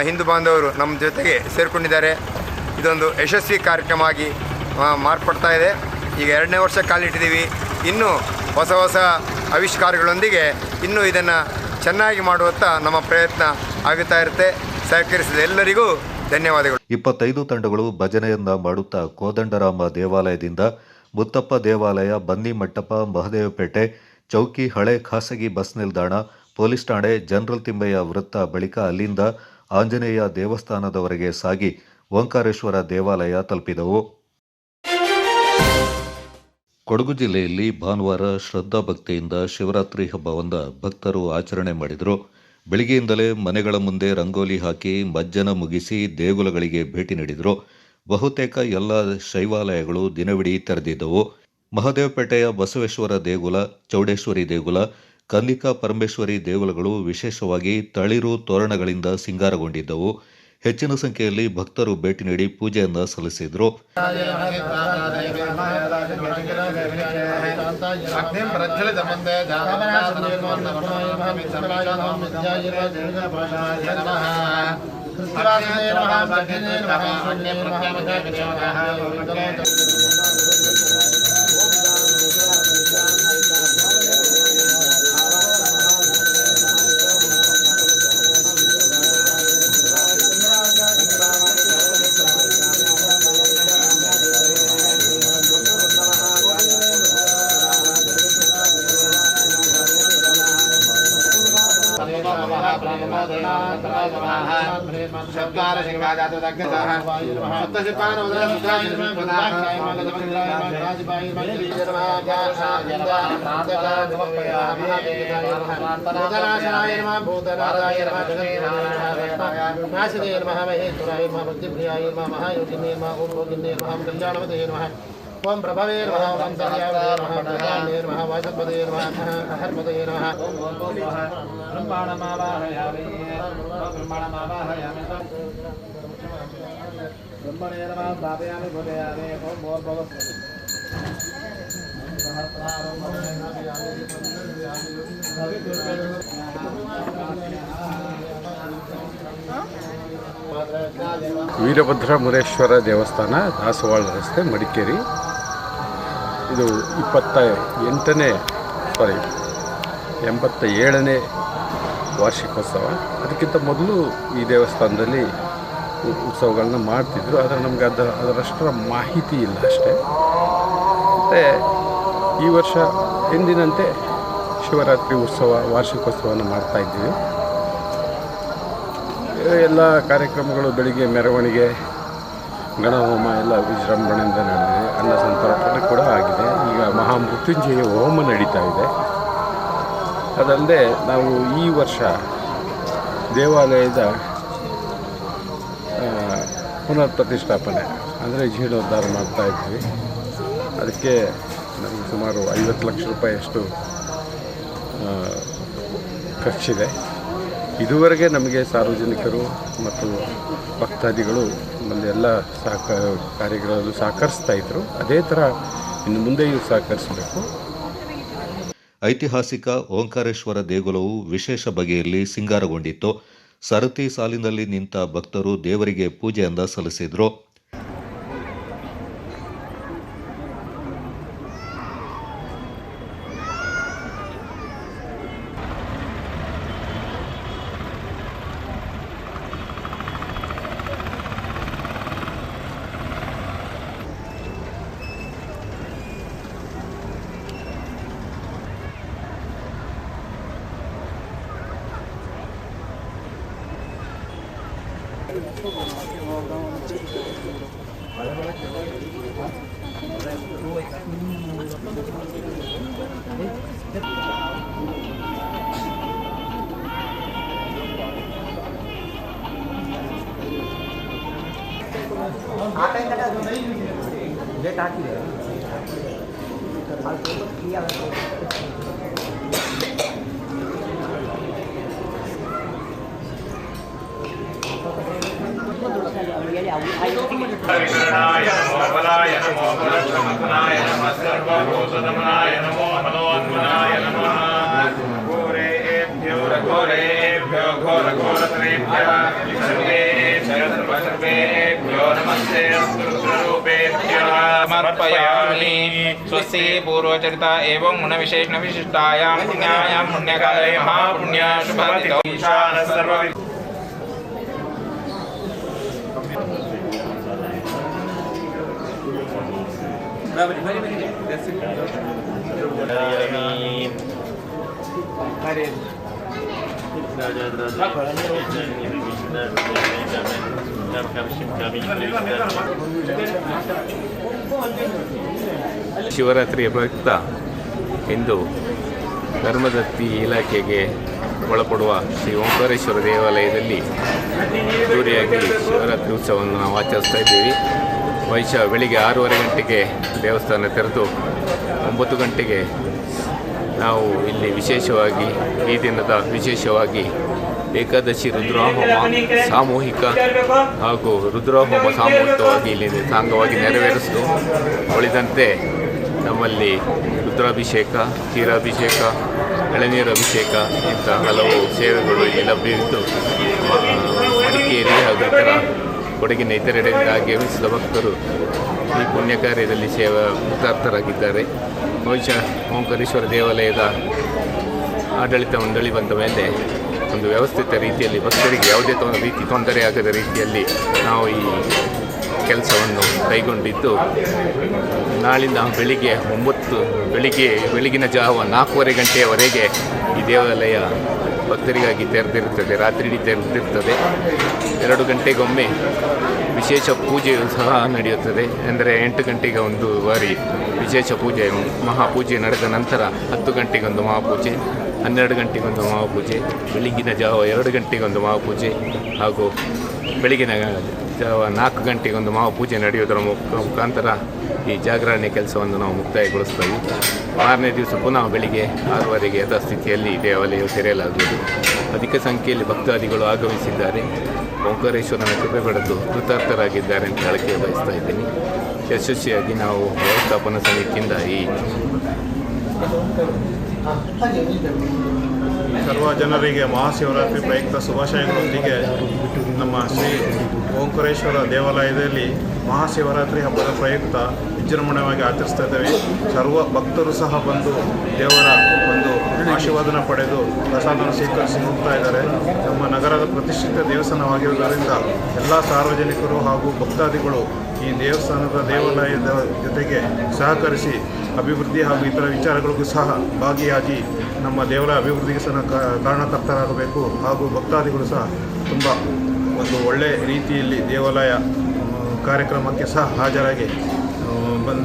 ಹಿಂದೂ ಬಾಂಧವರು ನಮ್ಮ ಜೊತೆಗೆ ಸೇರಿಕೊಂಡಿದ್ದಾರೆ. ಇದೊಂದು ಯಶಸ್ವಿ ಕಾರ್ಯಕ್ರಮ ಆಗಿ ಮಾರ್ಪಡ್ತಾ ಇದೆ. ಈಗ 2ನೇ ವರ್ಷ ಕಾಲಿಟ್ಟಿದ್ದೀವಿ. ಇನ್ನೂ ಹೊಸ ಹೊಸ ಆವಿಷ್ಕಾರಗಳೊಂದಿಗೆ ಇನ್ನೂ ಇದನ್ನು ಚೆನ್ನಾಗಿ ಮಾಡುವತ್ತ ನಮ್ಮ ಪ್ರಯತ್ನ ಆಗುತ್ತಾ ಇರುತ್ತೆ. ಸಹಕರಿಸಿದ ಎಲ್ಲರಿಗೂ ಧನ್ಯವಾದಗಳು. 25 ತಂಡಗಳು ಭಜನೆಯನ್ನ ಮಾಡುತ್ತಾ ಕೋದಂಡರಾಮ ದೇವಾಲಯದಿಂದ ಮುತ್ತಪ್ಪ ದೇವಾಲಯ, ಬನ್ನಿಮಂಟಪ, ಮಹದೇವಪೇಟೆ, ಚೌಕಿ, ಹಳೆ ಖಾಸಗಿ ಬಸ್ ನಿಲ್ದಾಣ, ಪೊಲೀಸ್ ಠಾಣೆ, ಜನರಲ್ ತಿಮ್ಮಯ್ಯ ವೃತ್ತ ಬಳಿಕ ಅಲ್ಲಿಂದ ಆಂಜನೇಯ ದೇವಸ್ಥಾನದವರೆಗೆ ಸಾಗಿ ಓಂಕಾರೇಶ್ವರ ದೇವಾಲಯ ತಲುಪಿದವು. ಕೊಡಗು ಜಿಲ್ಲೆಯಲ್ಲಿ ಭಾನುವಾರ ಶ್ರದ್ಧಾಭಕ್ತಿಯಿಂದ ಶಿವರಾತ್ರಿ ಹಬ್ಬವನ್ನು ಭಕ್ತರು ಆಚರಣೆ ಮಾಡಿದರು. ಬೆಳಿಗ್ಗೆಯಿಂದಲೇ ಮನೆಗಳ ಮುಂದೆ ರಂಗೋಲಿ ಹಾಕಿ ಮಜ್ಜನ ಮುಗಿಸಿ ದೇಗುಲಗಳಿಗೆ ಭೇಟಿ ನೀಡಿದರು. ಬಹುತೇಕ ಎಲ್ಲ ಶೈವಾಲಯಗಳು ದಿನವಿಡೀ ತೆರೆದಿದ್ದವು. ಮಹದೇವಪೇಟೆಯ ಬಸವೇಶ್ವರ ದೇಗುಲ, ಚೌಡೇಶ್ವರಿ ದೇಗುಲ, ಕನ್ನಿಕಾ ಪರಮೇಶ್ವರಿ ದೇಗುಲಗಳು ವಿಶೇಷವಾಗಿ ತಳಿರು ತೋರಣಗಳಿಂದ ಸಿಂಗಾರಗೊಂಡಿದ್ದವು. ಹೆಚ್ಚಿನ ಸಂಖ್ಯೆಯಲ್ಲಿ ಭಕ್ತರು ಭೇಟಿ ನೀಡಿ ಪೂಜೆಯನ್ನು ಸಲ್ಲಿಸಿದರು. ओम प्रभवे नमः, ओम सर्यावते नमः, प्रजापते नमः, वाचस्पते नमः, हर्पते नमः, ब्रह्माणमावाहयामि, ब्रह्माणमावाहयामि, ब्रह्मणे नमः, स्थापयामि, पूजयामि, ओम भूर्भुवः ವೀರಭದ್ರ ಮುರೇಶ್ವರ ದೇವಸ್ಥಾನ, ದಾಸವಾಳ ರಸ್ತೆ, ಮಡಿಕೇರಿ. ಇದು 87ನೇ ವಾರ್ಷಿಕೋತ್ಸವ. ಅದಕ್ಕಿಂತ ಮೊದಲು ಈ ದೇವಸ್ಥಾನದಲ್ಲಿ ಉತ್ಸವಗಳನ್ನ ಮಾಡ್ತಿದ್ರು, ಆದರೆ ನಮಗೆ ಅದರಷ್ಟರ ಮಾಹಿತಿ ಇಲ್ಲ ಅಷ್ಟೇ. ಮತ್ತು ಈ ವರ್ಷ ಎಂದಿನಂತೆ ಶಿವರಾತ್ರಿ ಉತ್ಸವ, ವಾರ್ಷಿಕೋತ್ಸವವನ್ನು ಮಾಡ್ತಾಯಿದ್ದೀವಿ. ಎಲ್ಲ ಕಾರ್ಯಕ್ರಮಗಳು ಬೆಳಿಗ್ಗೆ ಮೆರವಣಿಗೆ, ಗಣಹೋಮ ಎಲ್ಲ ವಿಜೃಂಭಣೆಯಿಂದ ನಡೆದಿದೆ. ಅನ್ನ ಸಂತರ್ಪಣೆ ಕೂಡ ಆಗಿದೆ. ಈಗ ಮಹಾಮೃತ್ಯುಂಜಯ ಹೋಮ ನಡೀತಾ ಇದೆ. ಅದಲ್ಲದೆ ನಾವು ಈ ವರ್ಷ ದೇವಾಲಯದ ಪುನರ್ ಪ್ರತಿಷ್ಠಾಪನೆ ಅಂದರೆ ಜೀರ್ಣೋದ್ಧಾರ ಮಾಡ್ತಾ ಇದ್ವಿ. ಅದಕ್ಕೆ ನಮಗೆ ಸುಮಾರು 50 ಲಕ್ಷ ರೂಪಾಯಿಯಷ್ಟು ಖರ್ಚಿದೆ. ಇದುವರೆಗೆ ನಮಗೆ ಸಾರ್ವಜನಿಕರು ಮತ್ತು ಭಕ್ತಾದಿಗಳು ನಮ್ಮಲ್ಲಿ ಎಲ್ಲ ಕಾರ್ಯಗಳಲ್ಲೂ ಸಹಕರಿಸ್ತಾ ಇದ್ದರು. ಅದೇ ಥರ ಇನ್ನು ಮುಂದೆಯೂ ಸಹಕರಿಸಬೇಕು. ಐತಿಹಾಸಿಕ ಓಂಕಾರೇಶ್ವರ ದೇಗುಲವು ವಿಶೇಷ ಬಗೆಯಲ್ಲಿ ಸಿಂಗಾರಗೊಂಡಿತ್ತು. ಸರತಿ ಸಾಲಿನಲ್ಲಿ ನಿಂತ ಭಕ್ತರು ದೇವರಿಗೆ ಪೂಜೆಯಿಂದ ಸಲ್ಲಿಸಿದರು. समर्पयामि स्वस्ति पूर्वचरिता एवं गुणविशेषण विशिष्टायां पुण्यायां पुण्यकाले महापुण्य शुभतितो ईशान सर्व ಶಿವರಾತ್ರಿಯ ಪ್ರಯುಕ್ತ ಇಂದು ಧರ್ಮದತ್ತಿ ಇಲಾಖೆಗೆ ಒಳಪಡುವ ಶ್ರೀ ಓಂಕಾರೇಶ್ವರ ದೇವಾಲಯದಲ್ಲಿ ಅದ್ದೂರಿಯಾಗಿ ಶಿವರಾತ್ರಿ ಉತ್ಸವವನ್ನು ನಾವು ಆಚರಿಸ್ತಾ ಇದ್ದೀವಿ. ಬೆಳಿಗ್ಗೆ 6:30 ಗಂಟೆಗೆ ದೇವಸ್ಥಾನ ತೆರೆದು 9 ಗಂಟೆಗೆ ನಾವು ಇಲ್ಲಿ ವಿಶೇಷವಾಗಿ ಈ ದಿನದ ವಿಶೇಷವಾಗಿ ಏಕಾದಶಿ ರುದ್ರಹೋಮ ಸಾಮೂಹಿಕ ಹಾಗೂ ರುದ್ರಹೋಮ ಸಾಮೂಹಿಕವಾಗಿ ಇಲ್ಲಿ ಸಾಂಗವಾಗಿ ನೆರವೇರಿಸಿತು. ಉಳಿದಂತೆ ನಮ್ಮಲ್ಲಿ ರುದ್ರಾಭಿಷೇಕ, ಕ್ಷೀರಾಭಿಷೇಕ, ಎಳನೀರು ಅಭಿಷೇಕ ಇಂಥ ಹಲವು ಸೇವೆಗಳು ಇಲ್ಲಿ ಲಭ್ಯವಿದ್ದು ಮಡಿಕೇರಿ ಹಾಗೂ ಇತರ ಕೊಡಗಿನ ಇತರೆಡೆಯಿಂದ ಆಗಮಿಸಿದ ಭಕ್ತರು ಈ ಪುಣ್ಯ ಕಾರ್ಯದಲ್ಲಿ ಕೃತಾರ್ಥರಾಗಿದ್ದಾರೆ. ಬಹುಶಃ ಓಂಕಾರೇಶ್ವರ ದೇವಾಲಯದ ಆಡಳಿತ ಮಂಡಳಿ ಬಂದ ಮೇಲೆ ಒಂದು ವ್ಯವಸ್ಥಿತ ರೀತಿಯಲ್ಲಿ ಭಕ್ತರಿಗೆ ಯಾವುದೇ ರೀತಿ ತೊಂದರೆಯಾಗದ ರೀತಿಯಲ್ಲಿ ನಾವು ಈ ಕೆಲಸವನ್ನು ಕೈಗೊಂಡಿದ್ದು ನಾಳಿಂದ ಬೆಳಿಗಿನ ಜಾವ 4:30 ಗಂಟೆಯವರೆಗೆ ಈ ದೇವಾಲಯ ಭಕ್ತರಿಗಾಗಿ ತೆರೆದಿರುತ್ತದೆ. ರಾತ್ರಿ ತೆರೆದಿರ್ತದೆ. 2 ಗಂಟೆಗೊಮ್ಮೆ ವಿಶೇಷ ಪೂಜೆಯು ಸಹ ನಡೆಯುತ್ತದೆ. ಅಂದರೆ 8 ಗಂಟೆಗೆ ಒಂದು ಬಾರಿ ವಿಶೇಷ ಪೂಜೆ ಮಹಾಪೂಜೆ ನಡೆದ ನಂತರ 10 ಗಂಟೆಗೊಂದು ಮಹಾಪೂಜೆ, 12 ಗಂಟೆಗೊಂದು ಮಹಾಪೂಜೆ, ಬೆಳಗಿನ ಜಾವ 2 ಗಂಟೆಗೊಂದು ಮಹಾಪೂಜೆ ಹಾಗೂ ಬೆಳಗಿನ ಜಾವ 4 ಗಂಟೆಗೊಂದು ಮಹಾಪೂಜೆ ನಡೆಯುವುದರ ಮುಖಾಂತರ ಈ ಜಾಗರಣೆ ಕೆಲಸವನ್ನು ನಾವು ಮುಕ್ತಾಯಗೊಳಿಸ್ತೇವೆ. 6ನೇ ದಿವಸ ಪುನಃ ಬೆಳಿಗ್ಗೆ 6:30ಗೆ ಯಥಾಸ್ಥಿತಿಯಲ್ಲಿ ದೇವಾಲಯವು ತೆರೆಯಲಾಗುವುದು. ಅಧಿಕ ಸಂಖ್ಯೆಯಲ್ಲಿ ಭಕ್ತಾದಿಗಳು ಆಗಮಿಸಿದ್ದಾರೆ. ಓಂಕಾರೇಶ್ವರನ ಕೃಪೆ ಪಡೆದು ಕೃತಾರ್ಥರಾಗಿದ್ದಾರೆ ಅಂತ ಹೇಳಕ್ಕೆ ಬಯಸ್ತಾ ಇದ್ದೀನಿ. ಯಶಸ್ವಿಯಾಗಿ ನಾವು ವ್ಯವಸ್ಥಾಪನಾ ಸಮಿತಿಯಿಂದ ಈ ಸರ್ವ ಜನರಿಗೆ ಮಹಾಶಿವರಾತ್ರಿ ಪ್ರಯುಕ್ತ ಶುಭಾಶಯಗಳೊಂದಿಗೆ ನಮ್ಮ ಶ್ರೀ ಓಂಕಾರೇಶ್ವರ ದೇವಾಲಯದಲ್ಲಿ ಮಹಾಶಿವರಾತ್ರಿ ಹಬ್ಬದ ಪ್ರಯುಕ್ತ ವಿಜೃಂಭಣೆಯಾಗಿ ಆಚರಿಸ್ತಾ ಇದ್ದೇವೆ. ಸರ್ವ ಭಕ್ತರು ಸಹ ಬಂದು ದೇವರ ಒಂದು ಆಶೀರ್ವಾದನ ಪಡೆದು ಪ್ರಸಾದನ ಸ್ವೀಕರಿಸಿ ಹೋಗ್ತಾ ಇದ್ದಾರೆ. ನಮ್ಮ ನಗರದ ಪ್ರತಿಷ್ಠಿತ ದೇವಸ್ಥಾನವಾಗಿರುವುದರಿಂದ ಎಲ್ಲ ಸಾರ್ವಜನಿಕರು ಹಾಗೂ ಭಕ್ತಾದಿಗಳು ಈ ದೇವಾಲಯದ ಜೊತೆಗೆ ಸಹಕರಿಸಿ ಅಭಿವೃದ್ಧಿ ಹಾಗೂ ಇತರ ವಿಚಾರಗಳಿಗೂ ಸಹ ಭಾಗಿಯಾಗಿ ನಮ್ಮ ದೇವಾಲಯ ಅಭಿವೃದ್ಧಿಗೆ ಸಹ ಕಾರಣಕರ್ತರಾಗಬೇಕು. ಹಾಗೂ ಭಕ್ತಾದಿಗಳು ಸಹ ತುಂಬ ಒಂದು ಒಳ್ಳೆಯ ರೀತಿಯಲ್ಲಿ ದೇವಾಲಯ ಕಾರ್ಯಕ್ರಮಕ್ಕೆ ಸಹ ಹಾಜರಾಗಿ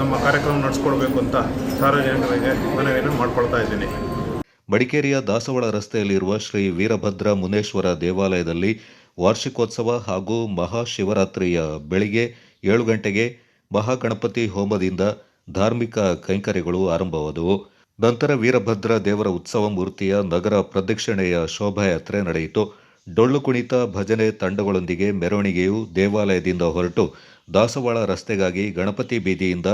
ನಮ್ಮ ಕಾರ್ಯಕ್ರಮ ನಡೆಸ್ಕೊಳ್ಬೇಕು ಅಂತ ಸಾರ್ವಜನಿಕರಿಗೆ ಮನವಿಯನ್ನು ಮಾಡಿಕೊಳ್ತಾ ಇದ್ದೀನಿ. ಮಡಿಕೇರಿಯ ದಾಸವಾಳ ರಸ್ತೆಯಲ್ಲಿರುವ ಶ್ರೀ ವೀರಭದ್ರ ಮುನೇಶ್ವರ ದೇವಾಲಯದಲ್ಲಿ ವಾರ್ಷಿಕೋತ್ಸವ ಹಾಗೂ ಮಹಾಶಿವರಾತ್ರಿಯ ಬೆಳಿಗ್ಗೆ 7 ಗಂಟೆಗೆ ಮಹಾಗಣಪತಿ ಹೋಮದಿಂದ ಧಾರ್ಮಿಕ ಕೈಂಕರ್ಯಗಳು ಆರಂಭವಾದವು. ನಂತರ ವೀರಭದ್ರ ದೇವರ ಉತ್ಸವ ಮೂರ್ತಿಯ ನಗರ ಪ್ರದಕ್ಷಿಣೆಯ ಶೋಭಾಯಾತ್ರೆ ನಡೆಯಿತು. ಡೊಳ್ಳು ಕುಣಿತ, ಭಜನೆ ತಂಡಗಳೊಂದಿಗೆ ಮೆರವಣಿಗೆಯು ದೇವಾಲಯದಿಂದ ಹೊರಟು ದಾಸವಾಳ ರಸ್ತೆಗಾಗಿ ಗಣಪತಿ ಬೀದಿಯಿಂದ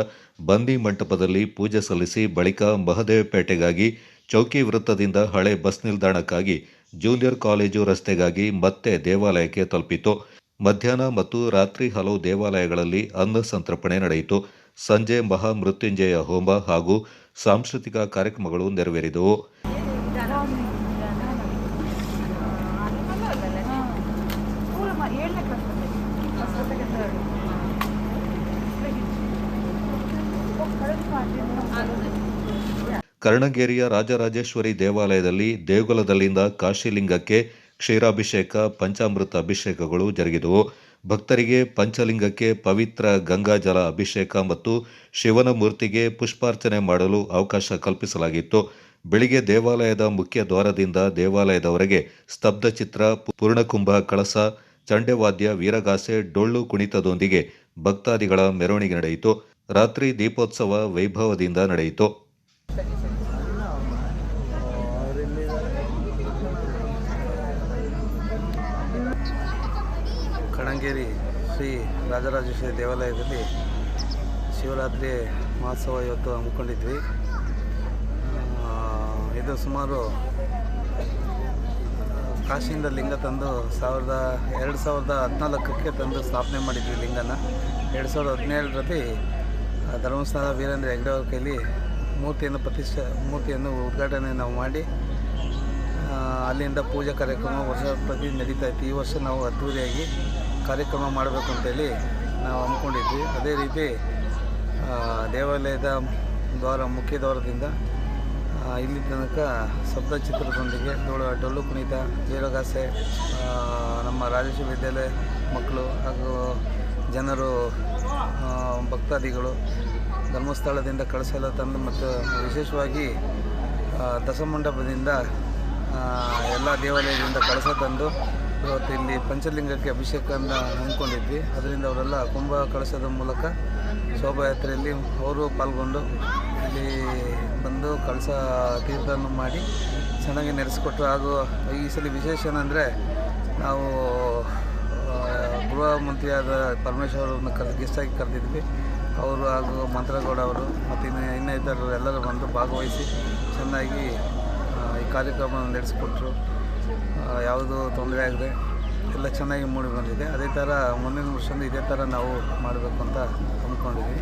ಬನ್ನಿ ಮಂಟಪದಲ್ಲಿ ಪೂಜೆ ಸಲ್ಲಿಸಿ ಬಳಿಕ ಮಹದೇವಪೇಟೆಗಾಗಿ ಚೌಕಿ ವೃತ್ತದಿಂದ ಹಳೆ ಬಸ್ ನಿಲ್ದಾಣಕ್ಕಾಗಿ ಜೂನಿಯರ್ ಕಾಲೇಜು ರಸ್ತೆಗಾಗಿ ಮತ್ತೆ ದೇವಾಲಯಕ್ಕೆ ತಲುಪಿತು. ಮಧ್ಯಾಹ್ನ ಮತ್ತು ರಾತ್ರಿ ಹಲವು ದೇವಾಲಯಗಳಲ್ಲಿ ಅನ್ನ ಸಂತರ್ಪಣೆ ನಡೆಯಿತು. ಸಂಜೆ ಮಹಾಮೃತ್ಯುಂಜಯ ಹೋಮ ಹಾಗೂ ಸಾಂಸ್ಕೃತಿಕ ಕಾರ್ಯಕ್ರಮಗಳು ನೆರವೇರಿದವು. ಕರ್ಣಗೇರಿಯ ರಾಜರಾಜೇಶ್ವರಿ ದೇವಾಲಯದಲ್ಲಿ ದೇಗುಲದಲ್ಲಿಂದ ಕಾಶಿಲಿಂಗಕ್ಕೆ ಕ್ಷೀರಾಭಿಷೇಕ, ಪಂಚಾಮೃತ ಅಭಿಷೇಕಗಳು ಜರುಗಿದವು. ಭಕ್ತರಿಗೆ ಪಂಚಲಿಂಗಕ್ಕೆ ಪವಿತ್ರ ಗಂಗಾಜಲ ಅಭಿಷೇಕ ಮತ್ತು ಶಿವನ ಮೂರ್ತಿಗೆ ಪುಷ್ಪಾರ್ಚನೆ ಮಾಡಲು ಅವಕಾಶ ಕಲ್ಪಿಸಲಾಗಿತ್ತು. ಬೆಳಿಗ್ಗೆ ದೇವಾಲಯದ ಮುಖ್ಯ ದ್ವಾರದಿಂದ ದೇವಾಲಯದವರೆಗೆ ಸ್ತಬ್ಧ ಚಿತ್ರ, ಪೂರ್ಣಕುಂಭ ಕಳಸ, ಚಂಡೆವಾದ್ಯ, ವೀರಗಾಸೆ, ಡೊಳ್ಳು ಕುಣಿತದೊಂದಿಗೆ ಭಕ್ತಾದಿಗಳ ಮೆರವಣಿಗೆ ನಡೆಯಿತು. ರಾತ್ರಿ ದೀಪೋತ್ಸವ ವೈಭವದಿಂದ ನಡೆಯಿತು. ಕಣಂಗೇರಿ ಶ್ರೀ ರಾಜರಾಜೇಶ್ವರಿ ದೇವಾಲಯದಲ್ಲಿ ಶಿವರಾತ್ರಿ ಮಹೋತ್ಸವ ಇವತ್ತು ಹಮ್ಮಿಕೊಂಡಿದ್ವಿ. ಇದು ಸುಮಾರು ಕಾಶಿಯಿಂದ ಲಿಂಗ ತಂದು 2014ಕ್ಕೆ ತಂದು ಸ್ಥಾಪನೆ ಮಾಡಿದ್ವಿ ಲಿಂಗನ. 2017ರಲ್ಲಿ ಧರ್ಮಸ್ಥಳ ವೀರೇಂದ್ರ ಹೆಗ್ಡೆ ಅವ್ರ ಕೈಲಿ ಮೂರ್ತಿಯನ್ನು ಉದ್ಘಾಟನೆ ನಾವು ಮಾಡಿ ಅಲ್ಲಿಂದ ಪೂಜಾ ಕಾರ್ಯಕ್ರಮ ವರ್ಷ ಪ್ರತಿ ನಡೀತಾ ಇತ್ತು. ಈ ವರ್ಷ ನಾವು ಅದ್ದೂರಿಯಾಗಿ ಕಾರ್ಯಕ್ರಮ ಮಾಡಬೇಕು ಅಂತೇಳಿ ನಾವು ಹಮ್ಮಿಕೊಂಡಿದ್ವಿ. ಅದೇ ರೀತಿ ದೇವಾಲಯದ ಮುಖ್ಯ ದ್ವಾರದಿಂದ ಇಲ್ಲಿ ತನಕ ಸ್ತಬ್ಧ ಚಿತ್ರದೊಂದಿಗೆ ಡೊಳ್ಳು ಕುಣಿತ, ವೀರಗಾಸೆ, ನಮ್ಮ ರಾಜೇಶ್ವರಿ ವಿದ್ಯಾಲಯ ಮಕ್ಕಳು ಹಾಗೂ ಜನರು, ಭಕ್ತಾದಿಗಳು ಧರ್ಮಸ್ಥಳದಿಂದ ಕಳಸ ಎಲ್ಲ ತಂದು ಮತ್ತು ವಿಶೇಷವಾಗಿ ದಶಮಂಡಪದಿಂದ ಎಲ್ಲ ದೇವಾಲಯದಿಂದ ಕಳಸ ತಂದು ಇವತ್ತು ಇಲ್ಲಿ ಪಂಚಲಿಂಗಕ್ಕೆ ಅಭಿಷೇಕವನ್ನು ಹಮ್ಮಿಕೊಂಡಿದ್ವಿ. ಅದರಿಂದ ಅವರೆಲ್ಲ ಕುಂಭ ಕಳಸದ ಮೂಲಕ ಶೋಭಾಯಾತ್ರೆಯಲ್ಲಿ ಅವರು ಪಾಲ್ಗೊಂಡು ಇಲ್ಲಿ ಬಂದು ಕಳಸ ತೀರ್ಥವನ್ನು ಮಾಡಿ ಚೆನ್ನಾಗಿ ನಡೆಸಿಕೊಟ್ರು. ಹಾಗೂ ಈ ಸಲ ವಿಶೇಷ ಏನಂದರೆ ನಾವು ಗೃಹ ಮಂತ್ರಿಯಾದ ಪರಮೇಶ್ವರ್ ಅವ್ರನ್ನ ಗೆಸ್ಟಾಗಿ ಕರೆದಿದ್ವಿ. ಅವರು ಹಾಗೂ ಮಂತ್ರಗೌಡ ಅವರು ಮತ್ತು ಇನ್ನು ಇತರರು ಎಲ್ಲರೂ ಬಂದು ಭಾಗವಹಿಸಿ ಚೆನ್ನಾಗಿ ಈ ಕಾರ್ಯಕ್ರಮವನ್ನು ನಡೆಸಿಕೊಟ್ರು. ಯಾವುದೂ ತೊಂದರೆ ಆಗದೆ ಎಲ್ಲ ಚೆನ್ನಾಗಿ ಮೂಡಿ ಬಂದಿದೆ. ಅದೇ ಥರ ಮುಂದಿನ ವರ್ಷ ಇದೇ ಥರ ನಾವು ಮಾಡಬೇಕು ಅಂತ ಅಂದ್ಕೊಂಡಿದ್ವಿ.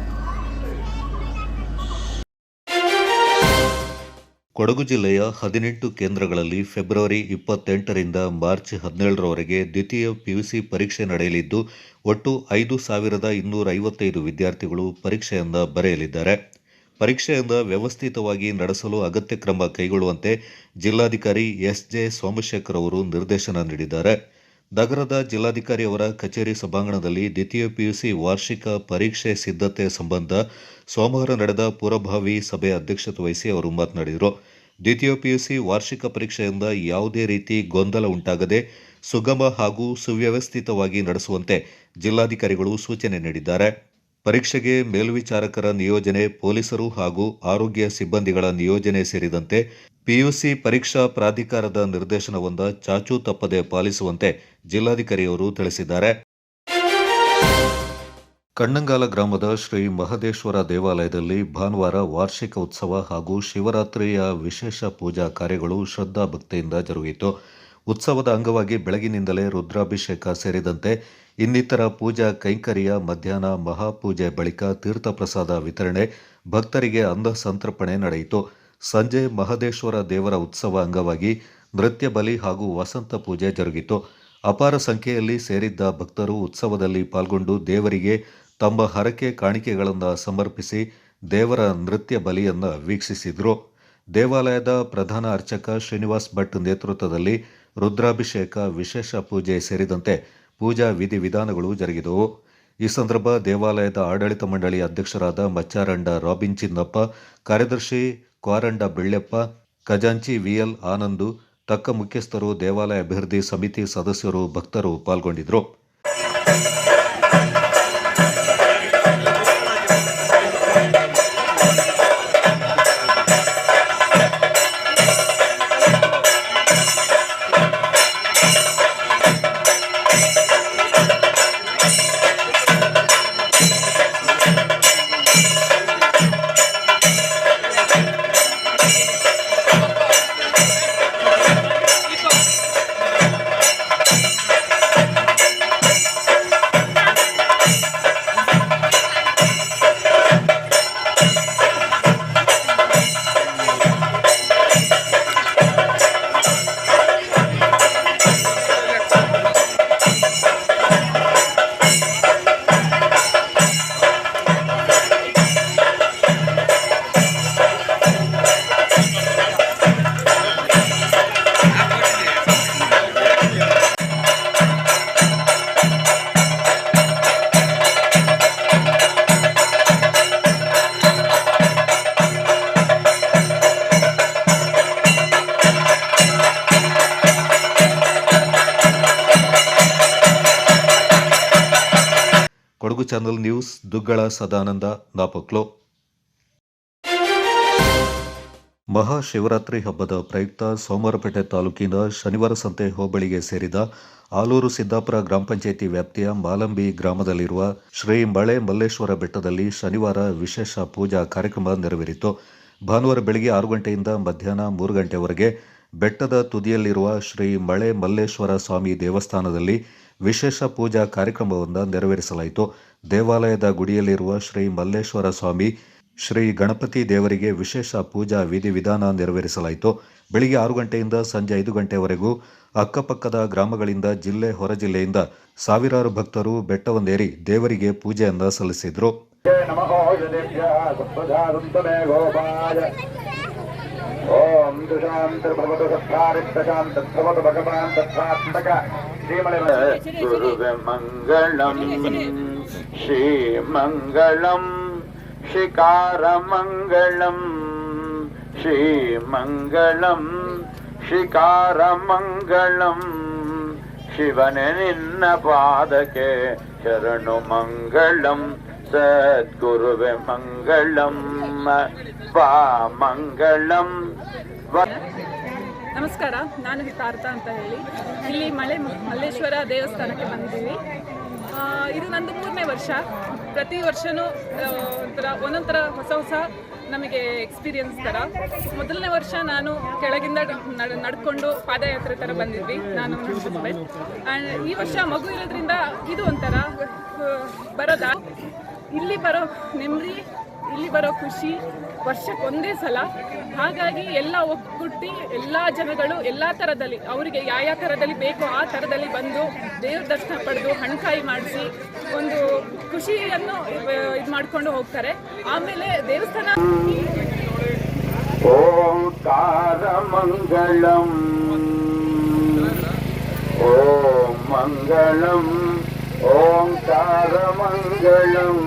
ಕೊಡಗು ಜಿಲ್ಲೆಯ 18 ಕೇಂದ್ರಗಳಲ್ಲಿ ಫೆಬ್ರವರಿ 28ರಿಂದ ಮಾರ್ಚ್ 17ರವರೆಗೆ ದ್ವಿತೀಯ ಪಿಯುಸಿ ಪರೀಕ್ಷೆ ನಡೆಯಲಿದ್ದು, ಒಟ್ಟು 5,255 ವಿದ್ಯಾರ್ಥಿಗಳು ಪರೀಕ್ಷೆಯನ್ನು ಬರೆಯಲಿದ್ದಾರೆ. ಪರೀಕ್ಷೆಯನ್ನು ವ್ಯವಸ್ಥಿತವಾಗಿ ನಡೆಸಲು ಅಗತ್ಯ ಕ್ರಮ ಕೈಗೊಳ್ಳುವಂತೆ ಜಿಲ್ಲಾಧಿಕಾರಿ ಎಸ್.ಜೆ. ಸೋಮಶೇಖರ್ ಅವರು ನಿರ್ದೇಶನ ನೀಡಿದ್ದಾರೆ. ನಗರದ ಜಿಲ್ಲಾಧಿಕಾರಿ ಅವರ ಕಚೇರಿ ಸಭಾಂಗಣದಲ್ಲಿ ದ್ವಿತೀಯ ಪಿಯುಸಿ ವಾರ್ಷಿಕ ಪರೀಕ್ಷೆ ಸಿದ್ಧತೆ ಸಂಬಂಧ ಸೋಮವಾರ ನಡೆದ ಪೂರ್ವಭಾವಿ ಸಭೆ ಅಧ್ಯಕ್ಷತೆ ವಹಿಸಿ ಅವರು ಮಾತನಾಡಿದರು. ದ್ವಿತೀಯ ಪಿಯುಸಿ ವಾರ್ಷಿಕ ಪರೀಕ್ಷೆಯಿಂದ ಯಾವುದೇ ರೀತಿ ಗೊಂದಲ ಉಂಟಾಗದೆ ಸುಗಮ ಹಾಗೂ ಸುವ್ಯವಸ್ಥಿತವಾಗಿ ನಡೆಸುವಂತೆ ಜಿಲ್ಲಾಧಿಕಾರಿಗಳು ಸೂಚನೆ ನೀಡಿದ್ದಾರೆ. ಪರೀಕ್ಷೆಗೆ ಮೇಲ್ವಿಚಾರಕರ ನಿಯೋಜನೆ, ಪೊಲೀಸರು ಹಾಗೂ ಆರೋಗ್ಯ ಸಿಬ್ಬಂದಿಗಳ ನಿಯೋಜನೆ ಸೇರಿದಂತೆ ಪಿಯುಸಿ ಪರೀಕ್ಷಾ ಪ್ರಾಧಿಕಾರದ ನಿರ್ದೇಶನವನ್ನು ಚಾಚೂ ತಪ್ಪದೆ ಪಾಲಿಸುವಂತೆ ಜಿಲ್ಲಾಧಿಕಾರಿಯವರು ತಿಳಿಸಿದ್ದಾರೆ. ಕಣ್ಣಂಗಾಲ ಗ್ರಾಮದ ಶ್ರೀ ಮಹದೇಶ್ವರ ದೇವಾಲಯದಲ್ಲಿ ಭಾನುವಾರ ವಾರ್ಷಿಕ ಉತ್ಸವ ಹಾಗೂ ಶಿವರಾತ್ರಿಯ ವಿಶೇಷ ಪೂಜಾ ಕಾರ್ಯಗಳು ಶ್ರದ್ಧಾ ಭಕ್ತಿಯಿಂದ ಜರುಗಿತು. ಉತ್ಸವದ ಅಂಗವಾಗಿ ಬೆಳಗಿನಿಂದಲೇ ರುದ್ರಾಭಿಷೇಕ ಸೇರಿದಂತೆ ಇನ್ನಿತರ ಪೂಜಾ ಕೈಂಕರ್ಯ, ಮಧ್ಯಾಹ್ನ ಮಹಾಪೂಜೆ ಬಳಿಕ ತೀರ್ಥಪ್ರಸಾದ ವಿತರಣೆ, ಭಕ್ತರಿಗೆ ಅನ್ನ ಸಂತರ್ಪಣೆ ನಡೆಯಿತು. ಸಂಜೆ ಮಹದೇಶ್ವರ ದೇವರ ಉತ್ಸವ ಅಂಗವಾಗಿ ನೃತ್ಯ ಬಲಿ ಹಾಗೂ ವಸಂತ ಪೂಜೆ ಜರುಗಿತು. ಅಪಾರ ಸಂಖ್ಯೆಯಲ್ಲಿ ಸೇರಿದ್ದ ಭಕ್ತರು ಉತ್ಸವದಲ್ಲಿ ಪಾಲ್ಗೊಂಡು ದೇವರಿಗೆ ತಮ್ಮ ಹರಕೆ ಕಾಣಿಕೆಗಳನ್ನು ಸಮರ್ಪಿಸಿ ದೇವರ ನೃತ್ಯ ಬಲಿಯನ್ನು ವೀಕ್ಷಿಸಿದರು. ದೇವಾಲಯದ ಪ್ರಧಾನ ಅರ್ಚಕ ಶ್ರೀನಿವಾಸ್ ಭಟ್ ನೇತೃತ್ವದಲ್ಲಿ ರುದ್ರಾಭಿಷೇಕ, ವಿಶೇಷ ಪೂಜೆ ಸೇರಿದಂತೆ ಪೂಜಾ ವಿಧಿವಿಧಾನಗಳು ಜರುಗಿದವು. ಈ ಸಂದರ್ಭ ದೇವಾಲಯದ ಆಡಳಿತ ಮಂಡಳಿ ಅಧ್ಯಕ್ಷರಾದ ಮಚ್ಚಾರಂಡ ರಾಬಿನ್ ಚಿನ್ನಪ್ಪ, ಕಾರ್ಯದರ್ಶಿ ಕ್ವಾರಂಡ ಬೆಳ್ಳೆಪ್ಪ, ಖಜಾಂಚಿ ವಿಎಲ್ ಆನಂದು, ತಕ್ಕ ಮುಖ್ಯಸ್ಥರು, ದೇವಾಲಯ ಅಭಿವೃದ್ಧಿ ಸಮಿತಿ ಸದಸ್ಯರು, ಭಕ್ತರು ಪಾಲ್ಗೊಂಡಿದ್ದರು. Channel news Duggala Sadananda ನಾಪಕ್ಲೋ. ಮಹಾಶಿವರಾತ್ರಿ ಹಬ್ಬದ ಪ್ರಯುಕ್ತ ಸೋಮವಾರಪೇಟೆ ತಾಲೂಕಿನ ಶನಿವಾರ ಸಂತೆ ಹೋಬಳಿಗೆ ಸೇರಿದ ಆಲೂರು ಸಿದ್ದಾಪುರ ಗ್ರಾಮ ಪಂಚಾಯಿತಿ ವ್ಯಾಪ್ತಿಯ ಮಾಲಂಬಿ ಗ್ರಾಮದಲ್ಲಿರುವ ಶ್ರೀ ಮಳೆ ಮಲ್ಲೇಶ್ವರ ಬೆಟ್ಟದಲ್ಲಿ ಶನಿವಾರ ವಿಶೇಷ ಪೂಜಾ ಕಾರ್ಯಕ್ರಮ ನೆರವೇರಿತು. ಭಾನುವಾರ ಬೆಳಗ್ಗೆ 6 ಗಂಟೆಯಿಂದ ಮಧ್ಯಾಹ್ನ 3 ಗಂಟೆವರೆಗೆ ಬೆಟ್ಟದ ತುದಿಯಲ್ಲಿರುವ ಶ್ರೀ ಮಳೆ ಮಲ್ಲೇಶ್ವರ ಸ್ವಾಮಿ ದೇವಸ್ಥಾನದಲ್ಲಿ ವಿಶೇಷ ಪೂಜಾ ಕಾರ್ಯಕ್ರಮವನ್ನು ನೆರವೇರಿಸಲಾಯಿತು. ದೇವಾಲಯದ ಗುಡಿಯಲ್ಲಿರುವ ಶ್ರೀ ಮಲ್ಲೇಶ್ವರ ಸ್ವಾಮಿ, ಶ್ರೀ ಗಣಪತಿ ದೇವರಿಗೆ ವಿಶೇಷ ಪೂಜಾ ವಿಧಿವಿಧಾನ ನೆರವೇರಿಸಲಾಯಿತು. ಬೆಳಿಗ್ಗೆ 6 ಗಂಟೆಯಿಂದ ಸಂಜೆ 5 ಗಂಟೆವರೆಗೂ ಅಕ್ಕಪಕ್ಕದ ಗ್ರಾಮಗಳಿಂದ ಜಿಲ್ಲೆ, ಹೊರ ಜಿಲ್ಲೆಯಿಂದ ಸಾವಿರಾರು ಭಕ್ತರು ಬೆಟ್ಟವನ್ನೇರಿ ದೇವರಿಗೆ ಪೂಜೆಯನ್ನು ಸಲ್ಲಿಸಿದರು. ಓಂ ದುಶಾಂತರ್ಭವತು ಸತ್ಕಾರಿತ್ತಶಾಂತರ್ಭವತು ಭಗವಾನ್ ತತ್ರಾತ್ಮಕ ಗುರುವೆ ಮಂಗಳಂ ಶ್ರೀಮಂಗಳಂ ಶಿಕಾರಮಂಗಳಂ ಶ್ರೀಮಂಗಳಂ ಶಿಕಾರಮಂಗಳಂ ಶಿವನೇ ನಿನ್ನ ಪಾದಕ್ಕೆ ಶರಣು ಮಂಗಳಂ ಸದ್ಗುರುವೆ ಮಂಗಳಂ ವಾ ಮಂಗಳಂ. ನಮಸ್ಕಾರ, ನಾನು ಹಿತಾರ್ಥ ಅಂತ ಹೇಳಿ ಇಲ್ಲಿ ಮಳೆ ಮಲ್ಲೇಶ್ವರ ದೇವಸ್ಥಾನಕ್ಕೆ ಬಂದಿದ್ದೀವಿ. ಇದು ನಂದು 3ನೇ ವರ್ಷ. ಪ್ರತಿ ವರ್ಷವೂ ಒಂದೊಂಥರ ಹೊಸ ನಮಗೆ ಎಕ್ಸ್ಪೀರಿಯನ್ಸ್ ಥರ. ಮೊದಲನೇ ವರ್ಷ ನಾನು ಕೆಳಗಿಂದ ನಡ್ಕೊಂಡು ಪಾದಯಾತ್ರೆ ಥರ ಬಂದಿದ್ವಿ, ನಾನು ನನ್ನ ಹಸ್ಬೆಂಡ್. ಆ್ಯಂಡ್ ಈ ವರ್ಷ ಮಗು ಇರೋದ್ರಿಂದ ಇದು ಒಂಥರ ಇಲ್ಲಿ ಬರೋ ನೆಮ್ಮದಿ, ಇಲ್ಲಿ ಬರೋ ಖುಷಿ ವರ್ಷಕ್ಕೆ ಒಂದೇ ಸಲ. ಹಾಗಾಗಿ ಎಲ್ಲ ಒಗ್ಗೂಡಿ ಎಲ್ಲ ಜನಗಳು ಎಲ್ಲ ಥರದಲ್ಲಿ ಅವರಿಗೆ ಯಾವ ಥರದಲ್ಲಿ ಬೇಕೋ ಆ ಥರದಲ್ಲಿ ಬಂದು ದೇವ್ರ ದರ್ಶನ ಪಡೆದು ಹಣ್ಕಾಯಿ ಮಾಡಿಸಿ ಒಂದು ಖುಷಿಯನ್ನು ಇದು ಮಾಡಿಕೊಂಡು ಹೋಗ್ತಾರೆ. ಆಮೇಲೆ ದೇವಸ್ಥಾನ ಓಂಕಾರ ಮಂಗಳಂ ಓಂ ಮಂಗಳಂ ಓಂಕಾರ ಮಂಗಳಂ.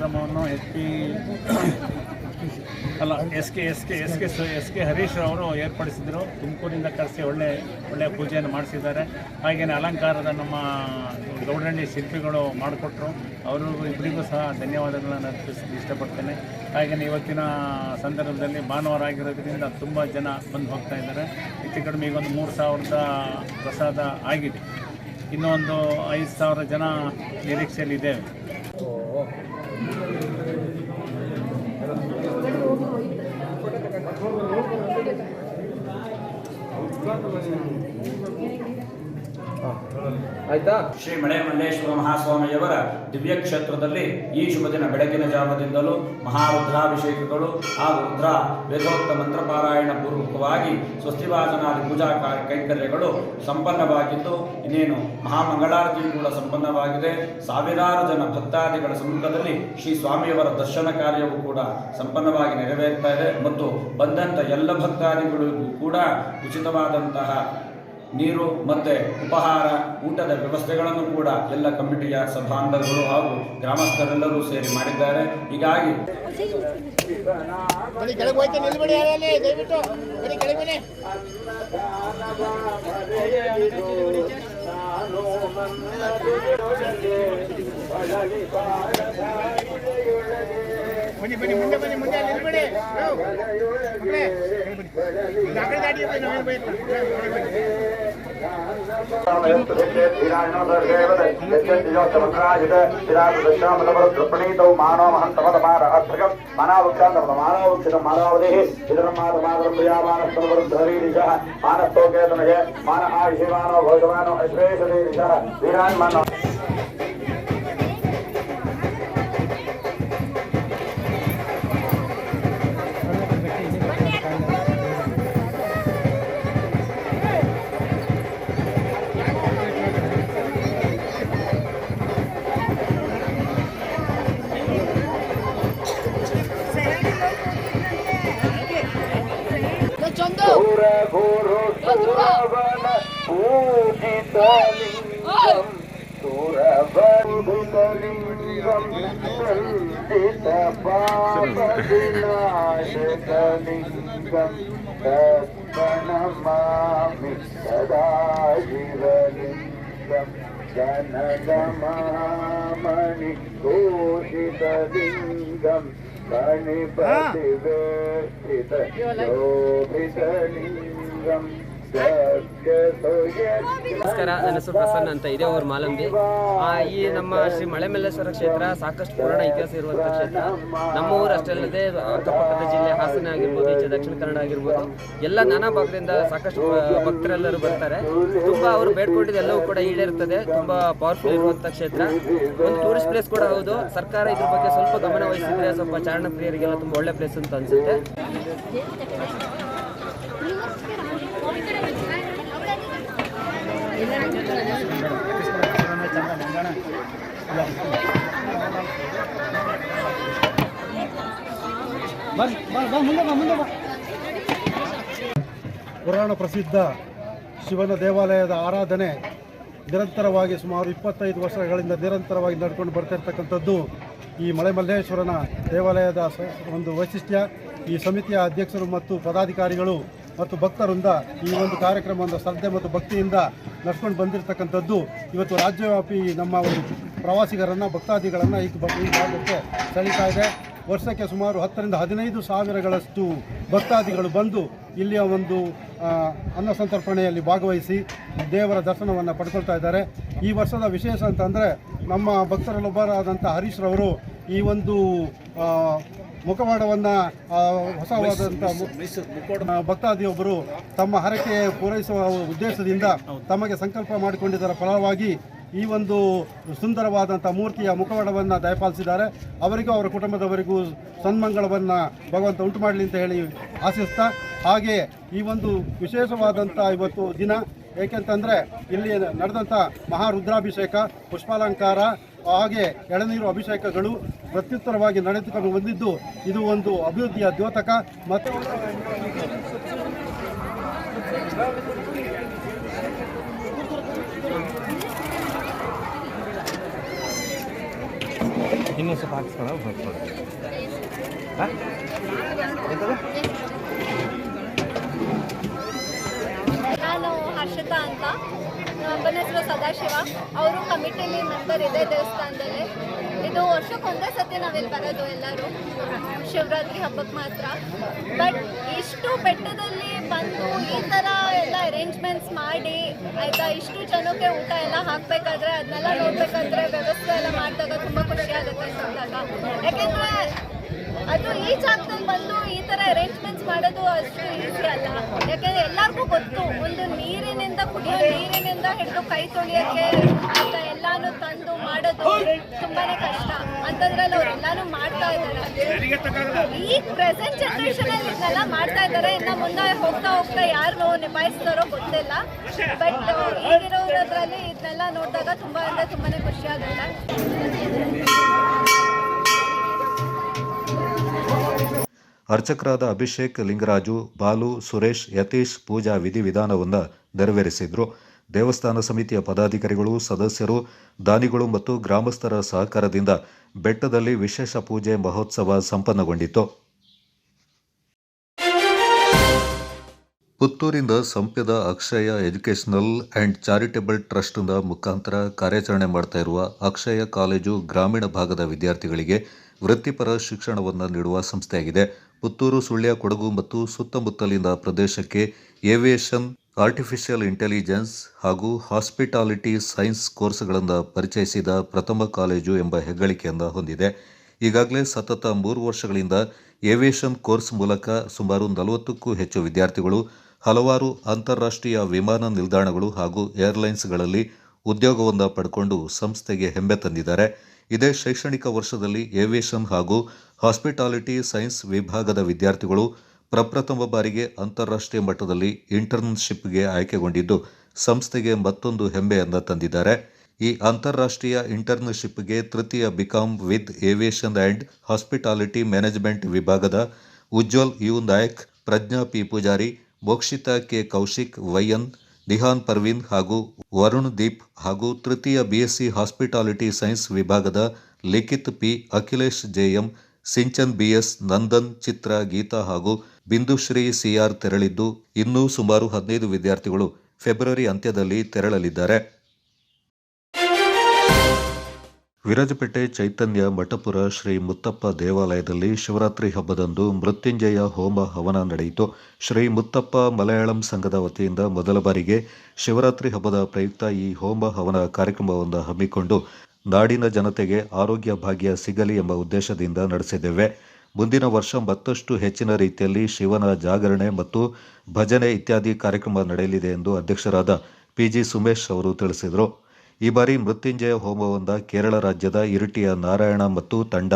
ಕಾರ್ಯಕ್ರಮವನ್ನು ಎಸ್ ಕೆ ಹರೀಶ್ ಅವರು ಏರ್ಪಡಿಸಿದರು. ತುಮಕೂರಿಂದ ಕರೆಸಿ ಒಳ್ಳೆಯ ಪೂಜೆಯನ್ನು ಮಾಡಿಸಿದ್ದಾರೆ. ಹಾಗೆಯೇ ಅಲಂಕಾರದ ನಮ್ಮ ಗೌಡಹಳ್ಳಿ ಶಿಲ್ಪಿಗಳು ಮಾಡಿಕೊಟ್ರು. ಅವರು ಇಬ್ಬರಿಗೂ ಸಹ ಧನ್ಯವಾದಗಳನ್ನು ಅರ್ಪಿಸಲು ಇಷ್ಟಪಡ್ತೇನೆ. ಹಾಗೆಯೇ ಇವತ್ತಿನ ಸಂದರ್ಭದಲ್ಲಿ ಭಾನುವಾರ ಆಗಿರೋದ್ರಿಂದ ತುಂಬ ಜನ ಬಂದು ಹೋಗ್ತಾ ಇದ್ದಾರೆ. ಹೆಚ್ಚು ಕಡಿಮೆ ಈಗ ಒಂದು 3,000 ಪ್ರಸಾದ ಆಗಿದೆ. ಇನ್ನೂ ಒಂದು 5,000 ಜನ ನಿರೀಕ್ಷೆಯಲ್ಲಿದ್ದೇವೆ. ಆಯ್ತಾ. ಶ್ರೀ ಮಳೆ ಮಲ್ಲೇಶ್ವರ ಮಹಾಸ್ವಾಮಿಯವರ ದಿವ್ಯ ಕ್ಷೇತ್ರದಲ್ಲಿ ಈ ಶುಭ ದಿನ ಬೆಳಗಿನ ಜಾವದಿಂದಲೂ ಮಹಾರುದ್ರಾಭಿಷೇಕಗಳು ಹಾಗೂ ರುದ್ರ ವೇದೋಕ್ತ ಮಂತ್ರಪಾರಾಯಣ ಪೂರ್ವಕವಾಗಿ ಸ್ವಸ್ತಿವಾಚನಾದಿ ಪೂಜಾ ಕೈಂಕರ್ಯಗಳು ಸಂಪನ್ನವಾಗಿದ್ದು, ಇನ್ನೇನು ಮಹಾಮಂಗಳಾರತಿಯು ಕೂಡ ಸಂಪನ್ನವಾಗಿದೆ. ಸಾವಿರಾರು ಜನ ಭಕ್ತಾದಿಗಳ ಸಮ್ಮುಖದಲ್ಲಿ ಶ್ರೀ ಸ್ವಾಮಿಯವರ ದರ್ಶನ ಕಾರ್ಯವೂ ಕೂಡ ಸಂಪನ್ನವಾಗಿ ನೆರವೇರ್ತಾ ಇದೆ. ಮತ್ತು ಬಂದಂಥ ಎಲ್ಲ ಭಕ್ತಾದಿಗಳಿಗೂ ಕೂಡ ಉಚಿತವಾದಂತಹ ನೀರು ಮತ್ತು ಉಪಹಾರ ಊಟದ ವ್ಯವಸ್ಥೆಗಳನ್ನು ಕೂಡ ಎಲ್ಲ ಕಮಿಟಿಯ ಸಭಾಂಧಗಳು ಹಾಗೂ ಗ್ರಾಮಸ್ಥರೆಲ್ಲರೂ ಸೇರಿ ಮಾಡಿದ್ದಾರೆ. ಹೀಗಾಗಿ ಸುರಗುರು ಸುರವನ ಪೂಜಿತಲಿಂಗಂ ಸುರಬಂಧುತಲಿಂಗಂ ಸಂಚಿತ ಪಾಪವಿನಾಶಕಲಿಂಗಂ ತತ್ಪ್ರಣಮಾಮಿ ಸದಾ ಶಿವಲಿಂಗಂ ಜನಗಮಹಾಮಣಿ ಘೋಷಿತಲಿಂಗಂ ಗಣಪತಿವೇಷ್ಟಿತ ಶೋಭಿತಲಿಂಗಂ ನಮಸ್ಕಾರ, ನನ್ನ ಹೆಸರು ಪ್ರಸನ್ನ ಅಂತ. ಇದೇ ಊರು ಮಾಲಂಬಿ. ಈ ನಮ್ಮ ಶ್ರೀ ಮಳೆಮಲ್ಲೇಶ್ವರ ಕ್ಷೇತ್ರ ಸಾಕಷ್ಟು ಪುರಾಣ ಇತಿಹಾಸ ಇರುವಂಥ ಕ್ಷೇತ್ರ. ನಮ್ಮ ಊರು ಅಷ್ಟೇ ಅಲ್ಲದೆ ಅಕ್ಕಪಕ್ಕದ ಜಿಲ್ಲೆ ಹಾಸನ ಆಗಿರ್ಬೋದು, ಈಚೆ ದಕ್ಷಿಣ ಕನ್ನಡ ಆಗಿರ್ಬೋದು, ಎಲ್ಲ ನಾನಾ ಭಾಗದಿಂದ ಸಾಕಷ್ಟು ಭಕ್ತರೆಲ್ಲರೂ ಬರ್ತಾರೆ. ತುಂಬ ಅವರು ಬೇಡ್ಕೊಂಡಿದ್ದು ಎಲ್ಲವೂ ಕೂಡ ಈಡೇರ್ತದೆ. ತುಂಬ ಪವರ್ಫುಲ್ ಇರುವಂಥ ಕ್ಷೇತ್ರ, ಒಂದು ಟೂರಿಸ್ಟ್ ಪ್ಲೇಸ್ ಕೂಡ ಹೌದು. ಸರ್ಕಾರ ಇದ್ರ ಬಗ್ಗೆ ಸ್ವಲ್ಪ ಗಮನ ವಹಿಸಿದ್ರೆ ಸ್ವಲ್ಪ ಚಾರಣ ಪ್ರಿಯರಿಗೆಲ್ಲ ತುಂಬ ಒಳ್ಳೆ ಪ್ಲೇಸ್ ಅಂತ ಅನ್ಸುತ್ತೆ. ಪುರಾಣ ಪ್ರಸಿದ್ಧ ಶಿವನ ದೇವಾಲಯದ ಆರಾಧನೆ ನಿರಂತರವಾಗಿ ಸುಮಾರು 25 ವರ್ಷಗಳಿಂದ ನಿರಂತರವಾಗಿ ನಡ್ಕೊಂಡು ಬರ್ತಿರ್ತಕ್ಕಂಥದ್ದು ಈ ಮಳೆಮಲ್ಲೇಶ್ವರನ ದೇವಾಲಯದ ಒಂದು ವೈಶಿಷ್ಟ್ಯ. ಈ ಸಮಿತಿಯ ಅಧ್ಯಕ್ಷರು ಮತ್ತು ಪದಾಧಿಕಾರಿಗಳು ಮತ್ತು ಭಕ್ತರಿಂದ ಈ ಒಂದು ಕಾರ್ಯಕ್ರಮವನ್ನು ಶ್ರದ್ಧೆ ಮತ್ತು ಭಕ್ತಿಯಿಂದ ನಡ್ಕೊಂಡು ಬಂದಿರತಕ್ಕಂಥದ್ದು ಇವತ್ತು ರಾಜ್ಯವ್ಯಾಪಿ ನಮ್ಮ ಒಂದು ಪ್ರವಾಸಿಗರನ್ನು ಭಕ್ತಾದಿಗಳನ್ನು ಈ ಭಾಗಕ್ಕೆ ಸೆಳೀತಾ ಇದೆ. ವರ್ಷಕ್ಕೆ ಸುಮಾರು 10 ರಿಂದ 15 ಸಾವಿರಗಳಷ್ಟು ಭಕ್ತಾದಿಗಳು ಬಂದು ಇಲ್ಲಿಯ ಒಂದು ಅನ್ನ ಸಂತರ್ಪಣೆಯಲ್ಲಿ ಭಾಗವಹಿಸಿ ದೇವರ ದರ್ಶನವನ್ನು ಪಡ್ಕೊಳ್ತಾ ಇದ್ದಾರೆ. ಈ ವರ್ಷದ ವಿಶೇಷ ಅಂತಂದರೆ ನಮ್ಮ ಭಕ್ತರಲ್ಲೊಬ್ಬರಾದಂಥ ಹರೀಶ್ ರವರು ಈ ಒಂದು ಮುಖವಾಡವನ್ನು ಹೊಸವಾದಂಥ ಭಕ್ತಾದಿಯೊಬ್ಬರು ತಮ್ಮ ಹರಕೆ ಪೂರೈಸುವ ಉದ್ದೇಶದಿಂದ ತಮಗೆ ಸಂಕಲ್ಪ ಮಾಡಿಕೊಂಡಿದ್ದರ ಫಲವಾಗಿ ಈ ಒಂದು ಸುಂದರವಾದಂಥ ಮೂರ್ತಿಯ ಮುಖವಾಡವನ್ನು ದಯಪಾಲಿಸಿದ್ದಾರೆ. ಅವರಿಗೂ ಅವರ ಕುಟುಂಬದವರಿಗೂ ಸನ್ಮಂಗಳವನ್ನು ಭಗವಂತ ಉಂಟು ಮಾಡಲಿ ಅಂತ ಹೇಳಿ ಆಶಿಸ್ತಾ, ಹಾಗೆ ಈ ಒಂದು ವಿಶೇಷವಾದಂಥ ಇವತ್ತು ದಿನ ಏಕೆಂತಂದರೆ ಇಲ್ಲಿ ನಡೆದಂಥ ಮಹಾರುದ್ರಾಭಿಷೇಕ, ಪುಷ್ಪಾಲಂಕಾರ ಹಾಗೆ ಎಳನೀರು ಅಭಿಷೇಕಗಳು ಪ್ರತ್ಯುತ್ತರವಾಗಿ ನಡೆದುಕೊಂಡು ಬಂದಿದ್ದು ಇದು ಒಂದು ಅಭಿವೃದ್ಧಿಯ ದ್ಯೋತಕ. ಮತ್ತು ಇನ್ನೂ ಸ್ವಲ್ಪ ಹಾಕ್ಸ್ಕೊಳ್ಳೋ. ನಾನು ಹರ್ಷಿತಾ ಅಂತ, ಅಪ್ಪನ ಹೆಸರು ಸದಾಶಿವ. ಅವರು ಕಮಿಟಿಲಿ ಮೆಂಬರ್ ಇದೆ ದೇವಸ್ಥಾನದಲ್ಲಿ. ಇದು ವರ್ಷಕ್ಕೊಂದೇ ಸತಿ ನಾವಿಲ್ಲಿ ಬರೋದು ಎಲ್ಲರೂ, ಶಿವರಾತ್ರಿ ಹಬ್ಬಕ್ಕೆ ಮಾತ್ರ. ಬಟ್ ಇಷ್ಟು ಬೆಟ್ಟದಲ್ಲಿ ಬಂದು ಈ ಥರ ಎಲ್ಲ ಅರೇಂಜ್ಮೆಂಟ್ಸ್ ಮಾಡಿ ಆಯಿತಾ, ಇಷ್ಟು ಜನಕ್ಕೆ ಊಟ ಎಲ್ಲ ಹಾಕಬೇಕಾದ್ರೆ ಅದನ್ನೆಲ್ಲ ನೋಡಬೇಕಾದ್ರೆ ವ್ಯವಸ್ಥೆ ಎಲ್ಲ ಮಾಡಿದಾಗ ತುಂಬ ಖುಷಿ ಆಗುತ್ತೆ ಅಂದಾಗ. ಯಾಕೆಂದರೆ ಅದು ಈ ಜಾಗದಲ್ಲಿ ಬಂದು ಈ ಥರ ಅರೇಂಜ್ಮೆಂಟ್ಸ್ ಮಾಡೋದು ಅಷ್ಟು ಈಸಿ ಅಲ್ಲ. ಯಾಕೆಂದರೆ ಎಲ್ಲರಿಗೂ ಗೊತ್ತು, ಒಂದು ನೀರಿನಿಂದ ಕುಡಿಯೋ ನೀರಿನಿಂದ ಹಿಡಿದು ಕೈ ತೊಳೆಯೋಕ್ಕೆ ಅಂತ ಎಲ್ಲಾನು ತಂದು ಮಾಡೋದು ತುಂಬಾ ಕಷ್ಟ. ಅಂತಂದ್ರಲ್ಲಿ ಅವರೆಲ್ಲಾನು ಮಾಡ್ತಾ ಇದ್ದಾರೆ. ಈ ಪ್ರೆಸೆಂಟ್ ಜನರೇಷನಲ್ಲಿ ಇದನ್ನೆಲ್ಲ ಮಾಡ್ತಾ ಇದ್ದಾರೆ. ಇನ್ನು ಮುಂದೆ ಹೋಗ್ತಾ ಹೋಗ್ತಾ ಯಾರು ನಿಭಾಯಿಸ್ತಾರೋ ಗೊತ್ತಿಲ್ಲ. ಬಟ್ ಈಗಿರೋದ್ರಲ್ಲಿ ಇದನ್ನೆಲ್ಲ ನೋಡಿದಾಗ ತುಂಬ ಅಂದರೆ ತುಂಬಾ ಖುಷಿ ಆಗುತ್ತೆ. ಅರ್ಚಕರಾದ ಅಭಿಷೇಕ್, ಲಿಂಗರಾಜು, ಬಾಲು, ಸುರೇಶ್, ಯತೀಶ್ ಪೂಜಾ ವಿಧಿವಿಧಾನವನ್ನು ನೆರವೇರಿಸಿದ್ರು. ದೇವಸ್ಥಾನ ಸಮಿತಿಯ ಪದಾಧಿಕಾರಿಗಳು, ಸದಸ್ಯರು, ದಾನಿಗಳು ಮತ್ತು ಗ್ರಾಮಸ್ಥರ ಸಹಕಾರದಿಂದ ಬೆಟ್ಟದಲ್ಲಿ ವಿಶೇಷ ಪೂಜೆ ಮಹೋತ್ಸವ ಸಂಪನ್ನಗೊಂಡಿತು. ಪುತ್ತೂರಿಂದ ಸಂಪ್ಯದ ಅಕ್ಷಯ ಎಜುಕೇಷನಲ್ ಆ್ಯಂಡ್ ಚಾರಿಟೇಬಲ್ ಟ್ರಸ್ಟ್ನ ಮುಖಾಂತರ ಕಾರ್ಯಾಚರಣೆ ಮಾಡ್ತಾ ಇರುವ ಅಕ್ಷಯ ಕಾಲೇಜು ಗ್ರಾಮೀಣ ಭಾಗದ ವಿದ್ಯಾರ್ಥಿಗಳಿಗೆ ವೃತ್ತಿಪರ ಶಿಕ್ಷಣವನ್ನು ನೀಡುವ ಸಂಸ್ಥೆಯಾಗಿದೆ. ಪುತ್ತೂರು, ಸುಳ್ಯ, ಕೊಡಗು ಮತ್ತು ಸುತ್ತಮುತ್ತಲಿನ ಪ್ರದೇಶಕ್ಕೆ ಏವಿಯೇಷನ್, ಆರ್ಟಿಫಿಷಿಯಲ್ ಇಂಟೆಲಿಜೆನ್ಸ್ ಹಾಗೂ ಹಾಸ್ಪಿಟಾಲಿಟಿ ಸೈನ್ಸ್ ಕೋರ್ಸ್ಗಳನ್ನು ಪರಿಚಯಿಸಿದ ಪ್ರಥಮ ಕಾಲೇಜು ಎಂಬ ಹೆಗ್ಗಳಿಕೆಯನ್ನು ಹೊಂದಿದೆ. ಈಗಾಗಲೇ ಸತತ 3 ವರ್ಷಗಳಿಂದ ಏವಿಯೇಷನ್ ಕೋರ್ಸ್ ಮೂಲಕ ಸುಮಾರು 40ಕ್ಕೂ ಹೆಚ್ಚು ವಿದ್ಯಾರ್ಥಿಗಳು ಹಲವಾರು ಅಂತಾರಾಷ್ಟ್ರೀಯ ವಿಮಾನ ನಿಲ್ದಾಣಗಳು ಹಾಗೂ ಏರ್ಲೈನ್ಸ್ಗಳಲ್ಲಿ ಉದ್ಯೋಗವನ್ನು ಪಡ್ಕೊಂಡು ಸಂಸ್ಥೆಗೆ ಹೆಮ್ಮೆ ತಂದಿದ್ದಾರೆ. ಇದೇ ಶೈಕ್ಷಣಿಕ ವರ್ಷದಲ್ಲಿ ಏವಿಯೇಷನ್ ಹಾಗೂ ಹಾಸ್ಪಿಟಾಲಿಟಿ ಸೈನ್ಸ್ ವಿಭಾಗದ ವಿದ್ಯಾರ್ಥಿಗಳು ಪ್ರಪ್ರಥಮ ಬಾರಿಗೆ ಅಂತಾರಾಷ್ಟ್ರೀಯ ಮಟ್ಟದಲ್ಲಿ ಇಂಟರ್ನ್ಶಿಪ್ಗೆ ಆಯ್ಕೆಗೊಂಡಿದ್ದು ಸಂಸ್ಥೆಗೆ ಮತ್ತೊಂದು ಹೆಮ್ಮೆಯನ್ನು ತಂದಿದ್ದಾರೆ. ಈ ಅಂತಾರಾಷ್ಟ್ರೀಯ ಇಂಟರ್ನ್ಶಿಪ್ಗೆ ತೃತೀಯ BCom with aviation and hospitality management ವಿಭಾಗದ Ujwal U Nayak, Prajna P Poojary, Mokshita K Kaushik YN, Nihan Parveen ಹಾಗೂ ವರುಣ್ ದೀಪ್ ಹಾಗೂ ತೃತೀಯ BSc ಹಾಸ್ಪಿಟಾಲಿಟಿ ಸೈನ್ಸ್ ವಿಭಾಗದ Likhith P, Akhilesh JM, Sinchan BS, Nandan, Chitra, Geetha ಹಾಗೂ ಬಿಂದುಶ್ರೀ CR ತೆರಳಿದ್ದು ಇನ್ನೂ ಸುಮಾರು 15 ವಿದ್ಯಾರ್ಥಿಗಳು ಫೆಬ್ರವರಿ ಅಂತ್ಯದಲ್ಲಿ ತೆರಳಲಿದ್ದಾರೆ. ವಿರಾಜಪೇಟೆ ಚೈತನ್ಯ ಮಠಪುರ ಶ್ರೀ ಮುತ್ತಪ್ಪ ದೇವಾಲಯದಲ್ಲಿ ಶಿವರಾತ್ರಿ ಹಬ್ಬದಂದು ಮೃತ್ಯುಂಜಯ ಹೋಮ ಹವನ ನಡೆಯಿತು. ಶ್ರೀ ಮುತ್ತಪ್ಪ ಮಲಯಾಳಂ ಸಂಘದ ವತಿಯಿಂದ ಮೊದಲ ಬಾರಿಗೆ ಶಿವರಾತ್ರಿ ಹಬ್ಬದ ಪ್ರಯುಕ್ತ ಈ ಹೋಮ ಹವನ ಕಾರ್ಯಕ್ರಮವನ್ನು ಹಮ್ಮಿಕೊಂಡು ನಾಡಿನ ಜನತೆಗೆ ಆರೋಗ್ಯ ಭಾಗ್ಯ ಸಿಗಲಿ ಎಂಬ ಉದ್ದೇಶದಿಂದ ನಡೆಸಿದ್ದೇವೆ. ಮುಂದಿನ ವರ್ಷ ಮತ್ತಷ್ಟು ಹೆಚ್ಚಿನ ರೀತಿಯಲ್ಲಿ ಶಿವನ ಜಾಗರಣೆ ಮತ್ತು ಭಜನೆ ಇತ್ಯಾದಿ ಕಾರ್ಯಕ್ರಮ ನಡೆಯಲಿದೆ ಎಂದು ಅಧ್ಯಕ್ಷರಾದ PG ಸುಮೇಶ್ ಅವರು ತಿಳಿಸಿದರು. ಈ ಬಾರಿ ಮೃತ್ಯುಂಜಯ ಹೋಮವನ್ನು ಕೇರಳ ರಾಜ್ಯದ ಇರಿಟಿಯ ನಾರಾಯಣ ಮತ್ತು ತಂಡ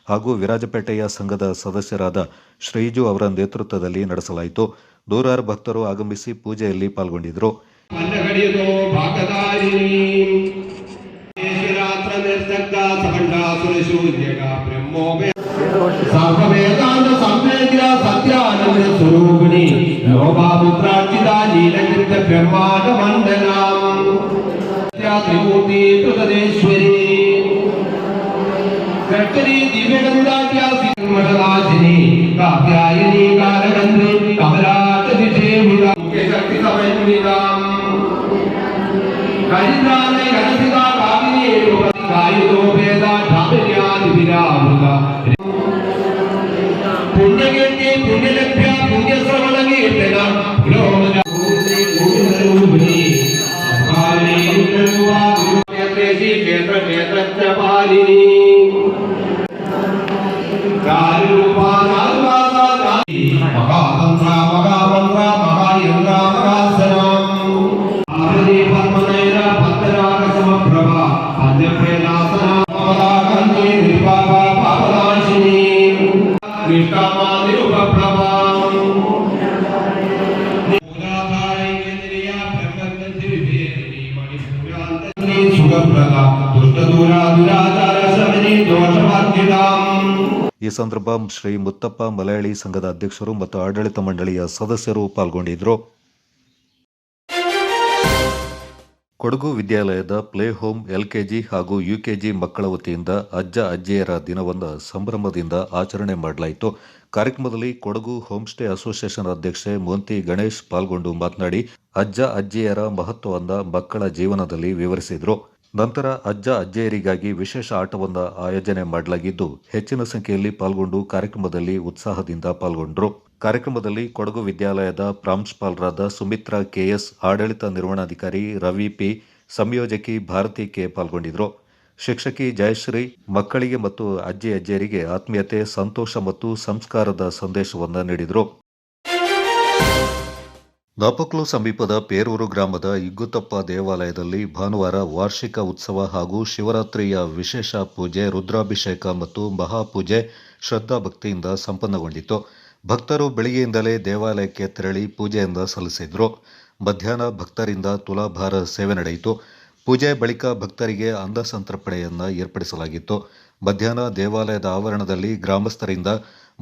ಹಾಗೂ ವಿರಾಜಪೇಟೆಯ ಸಂಘದ ಸದಸ್ಯರಾದ ಶ್ರೀಜು ಅವರ ನೇತೃತ್ವದಲ್ಲಿ ನಡೆಸಲಾಯಿತು. ನೂರಾರು ಭಕ್ತರು ಆಗಮಿಸಿ ಪೂಜೆಯಲ್ಲಿ ಪಾಲ್ಗೊಂಡಿದ್ದರು. ತ್ರಿಮೂರ್ತಿ ಪ್ರದೇಶ್ವರಿ ಕರ್ತರಿ ದಿವ್ಯಗಂಧಾಟ್ಯಾಸಿನಿ ಕಾವ್ಯಾಯಿನಿ ಕಾಲಗಂಧಿ ಕಮಲಾಟ ದಿಶೇಮುದ ಶಕ್ತಿ ಸಮನ್ವಿತಾಂ ಗಣಿತಾನೆ ಗಣಸಿತ ಕಾಮಿನಿ ಕಾಯುತೋ ಭೇದ ಢಾಮಿನ್ಯಾದಿ ವಿರಾಮೃತ ಪುಣ್ಯಗಂಗೆ ಪುಣ್ಯಲಭ್ಯ ಪುಣ್ಯಶ್ರವಣ ಕೀರ್ತನ ವಿಲೋಮನ ರೂಪಿಣಿ ಈ ಸಂದರ್ಭ ಶ್ರೀ ಮುತ್ತಪ್ಪ ಮಲಯಾಳಿ ಸಂಘದ ಅಧ್ಯಕ್ಷರು ಮತ್ತು ಆಡಳಿತ ಮಂಡಳಿಯ ಸದಸ್ಯರು ಪಾಲ್ಗೊಂಡಿದ್ದರು. ಕೊಡಗು ವಿದ್ಯಾಲಯದ ಪ್ಲೇ ಹೋಮ್ LKG ಹಾಗೂ UKG ಮಕ್ಕಳ ವತಿಯಿಂದ ಅಜ್ಜ ಅಜ್ಜಿಯರ ದಿನವನ್ನು ಸಂಭ್ರಮದಿಂದ ಆಚರಣೆ ಮಾಡಲಾಯಿತು. ಕಾರ್ಯಕ್ರಮದಲ್ಲಿ ಕೊಡಗು ಹೋಮ್ ಸ್ಟೇ ಅಸೋಸಿಯೇಷನ್ ಅಧ್ಯಕ್ಷೆ ಮೋಂತಿ ಗಣೇಶ್ ಪಾಲ್ಗೊಂಡು ಮಾತನಾಡಿ ಅಜ್ಜ ಅಜ್ಜಿಯರ ಮಹತ್ವವನ್ನು ಮಕ್ಕಳ ಜೀವನದಲ್ಲಿ ವಿವರಿಸಿದರು. ನಂತರ ಅಜ್ಜ ಅಜ್ಜಿಯರಿಗಾಗಿ ವಿಶೇಷ ಆಟವನ್ನು ಆಯೋಜನೆ ಮಾಡಲಾಗಿದ್ದು ಹೆಚ್ಚಿನ ಸಂಖ್ಯೆಯಲ್ಲಿ ಪಾಲ್ಗೊಂಡು ಕಾರ್ಯಕ್ರಮದಲ್ಲಿ ಉತ್ಸಾಹದಿಂದ ಪಾಲ್ಗೊಂಡರು. ಕಾರ್ಯಕ್ರಮದಲ್ಲಿ ಕೊಡಗು ವಿದ್ಯಾಲಯದ ಪ್ರಾಂಶುಪಾಲರಾದ ಸುಮಿತ್ರಾ KS, ಆಡಳಿತ ನಿರ್ವಹಣಾಧಿಕಾರಿ ರವಿ P, ಸಂಯೋಜಕಿ ಭಾರತಿ K ಪಾಲ್ಗೊಂಡಿದ್ದರು. ಶಿಕ್ಷಕಿ ಜಯಶ್ರೀ ಮಕ್ಕಳಿಗೆ ಮತ್ತು ಅಜ್ಜಿಯರಿಗೆ ಆತ್ಮೀಯತೆ, ಸಂತೋಷ ಮತ್ತು ಸಂಸ್ಕಾರದ ಸಂದೇಶವನ್ನು ನೀಡಿದರು. ನಾಪಕ್ಲು ಸಮೀಪದ ಪೇರೂರು ಗ್ರಾಮದ ಇಗ್ಗುತಪ್ಪ ದೇವಾಲಯದಲ್ಲಿ ಭಾನುವಾರ ವಾರ್ಷಿಕ ಉತ್ಸವ ಹಾಗೂ ಶಿವರಾತ್ರಿಯ ವಿಶೇಷ ಪೂಜೆ, ರುದ್ರಾಭಿಷೇಕ ಮತ್ತು ಮಹಾಪೂಜೆ ಶ್ರದ್ಧಾಭಕ್ತಿಯಿಂದ ಸಂಪನ್ನಗೊಂಡಿತು. ಭಕ್ತರು ಬೆಳಗ್ಗೆಯಿಂದಲೇ ದೇವಾಲಯಕ್ಕೆ ತೆರಳಿ ಪೂಜೆಯಿಂದ ಸಲ್ಲಿಸಿದರು. ಮಧ್ಯಾಹ್ನ ಭಕ್ತರಿಂದ ತುಲಾಭಾರ ಸೇವೆ ನಡೆಯಿತು. ಪೂಜೆ ಬಳಿಕ ಭಕ್ತರಿಗೆ ಅನ್ನ ಸಂತರ್ಪಣೆಯನ್ನು ಏರ್ಪಡಿಸಲಾಗಿತ್ತು. ಮಧ್ಯಾಹ್ನ ದೇವಾಲಯದ ಆವರಣದಲ್ಲಿ ಗ್ರಾಮಸ್ಥರಿಂದ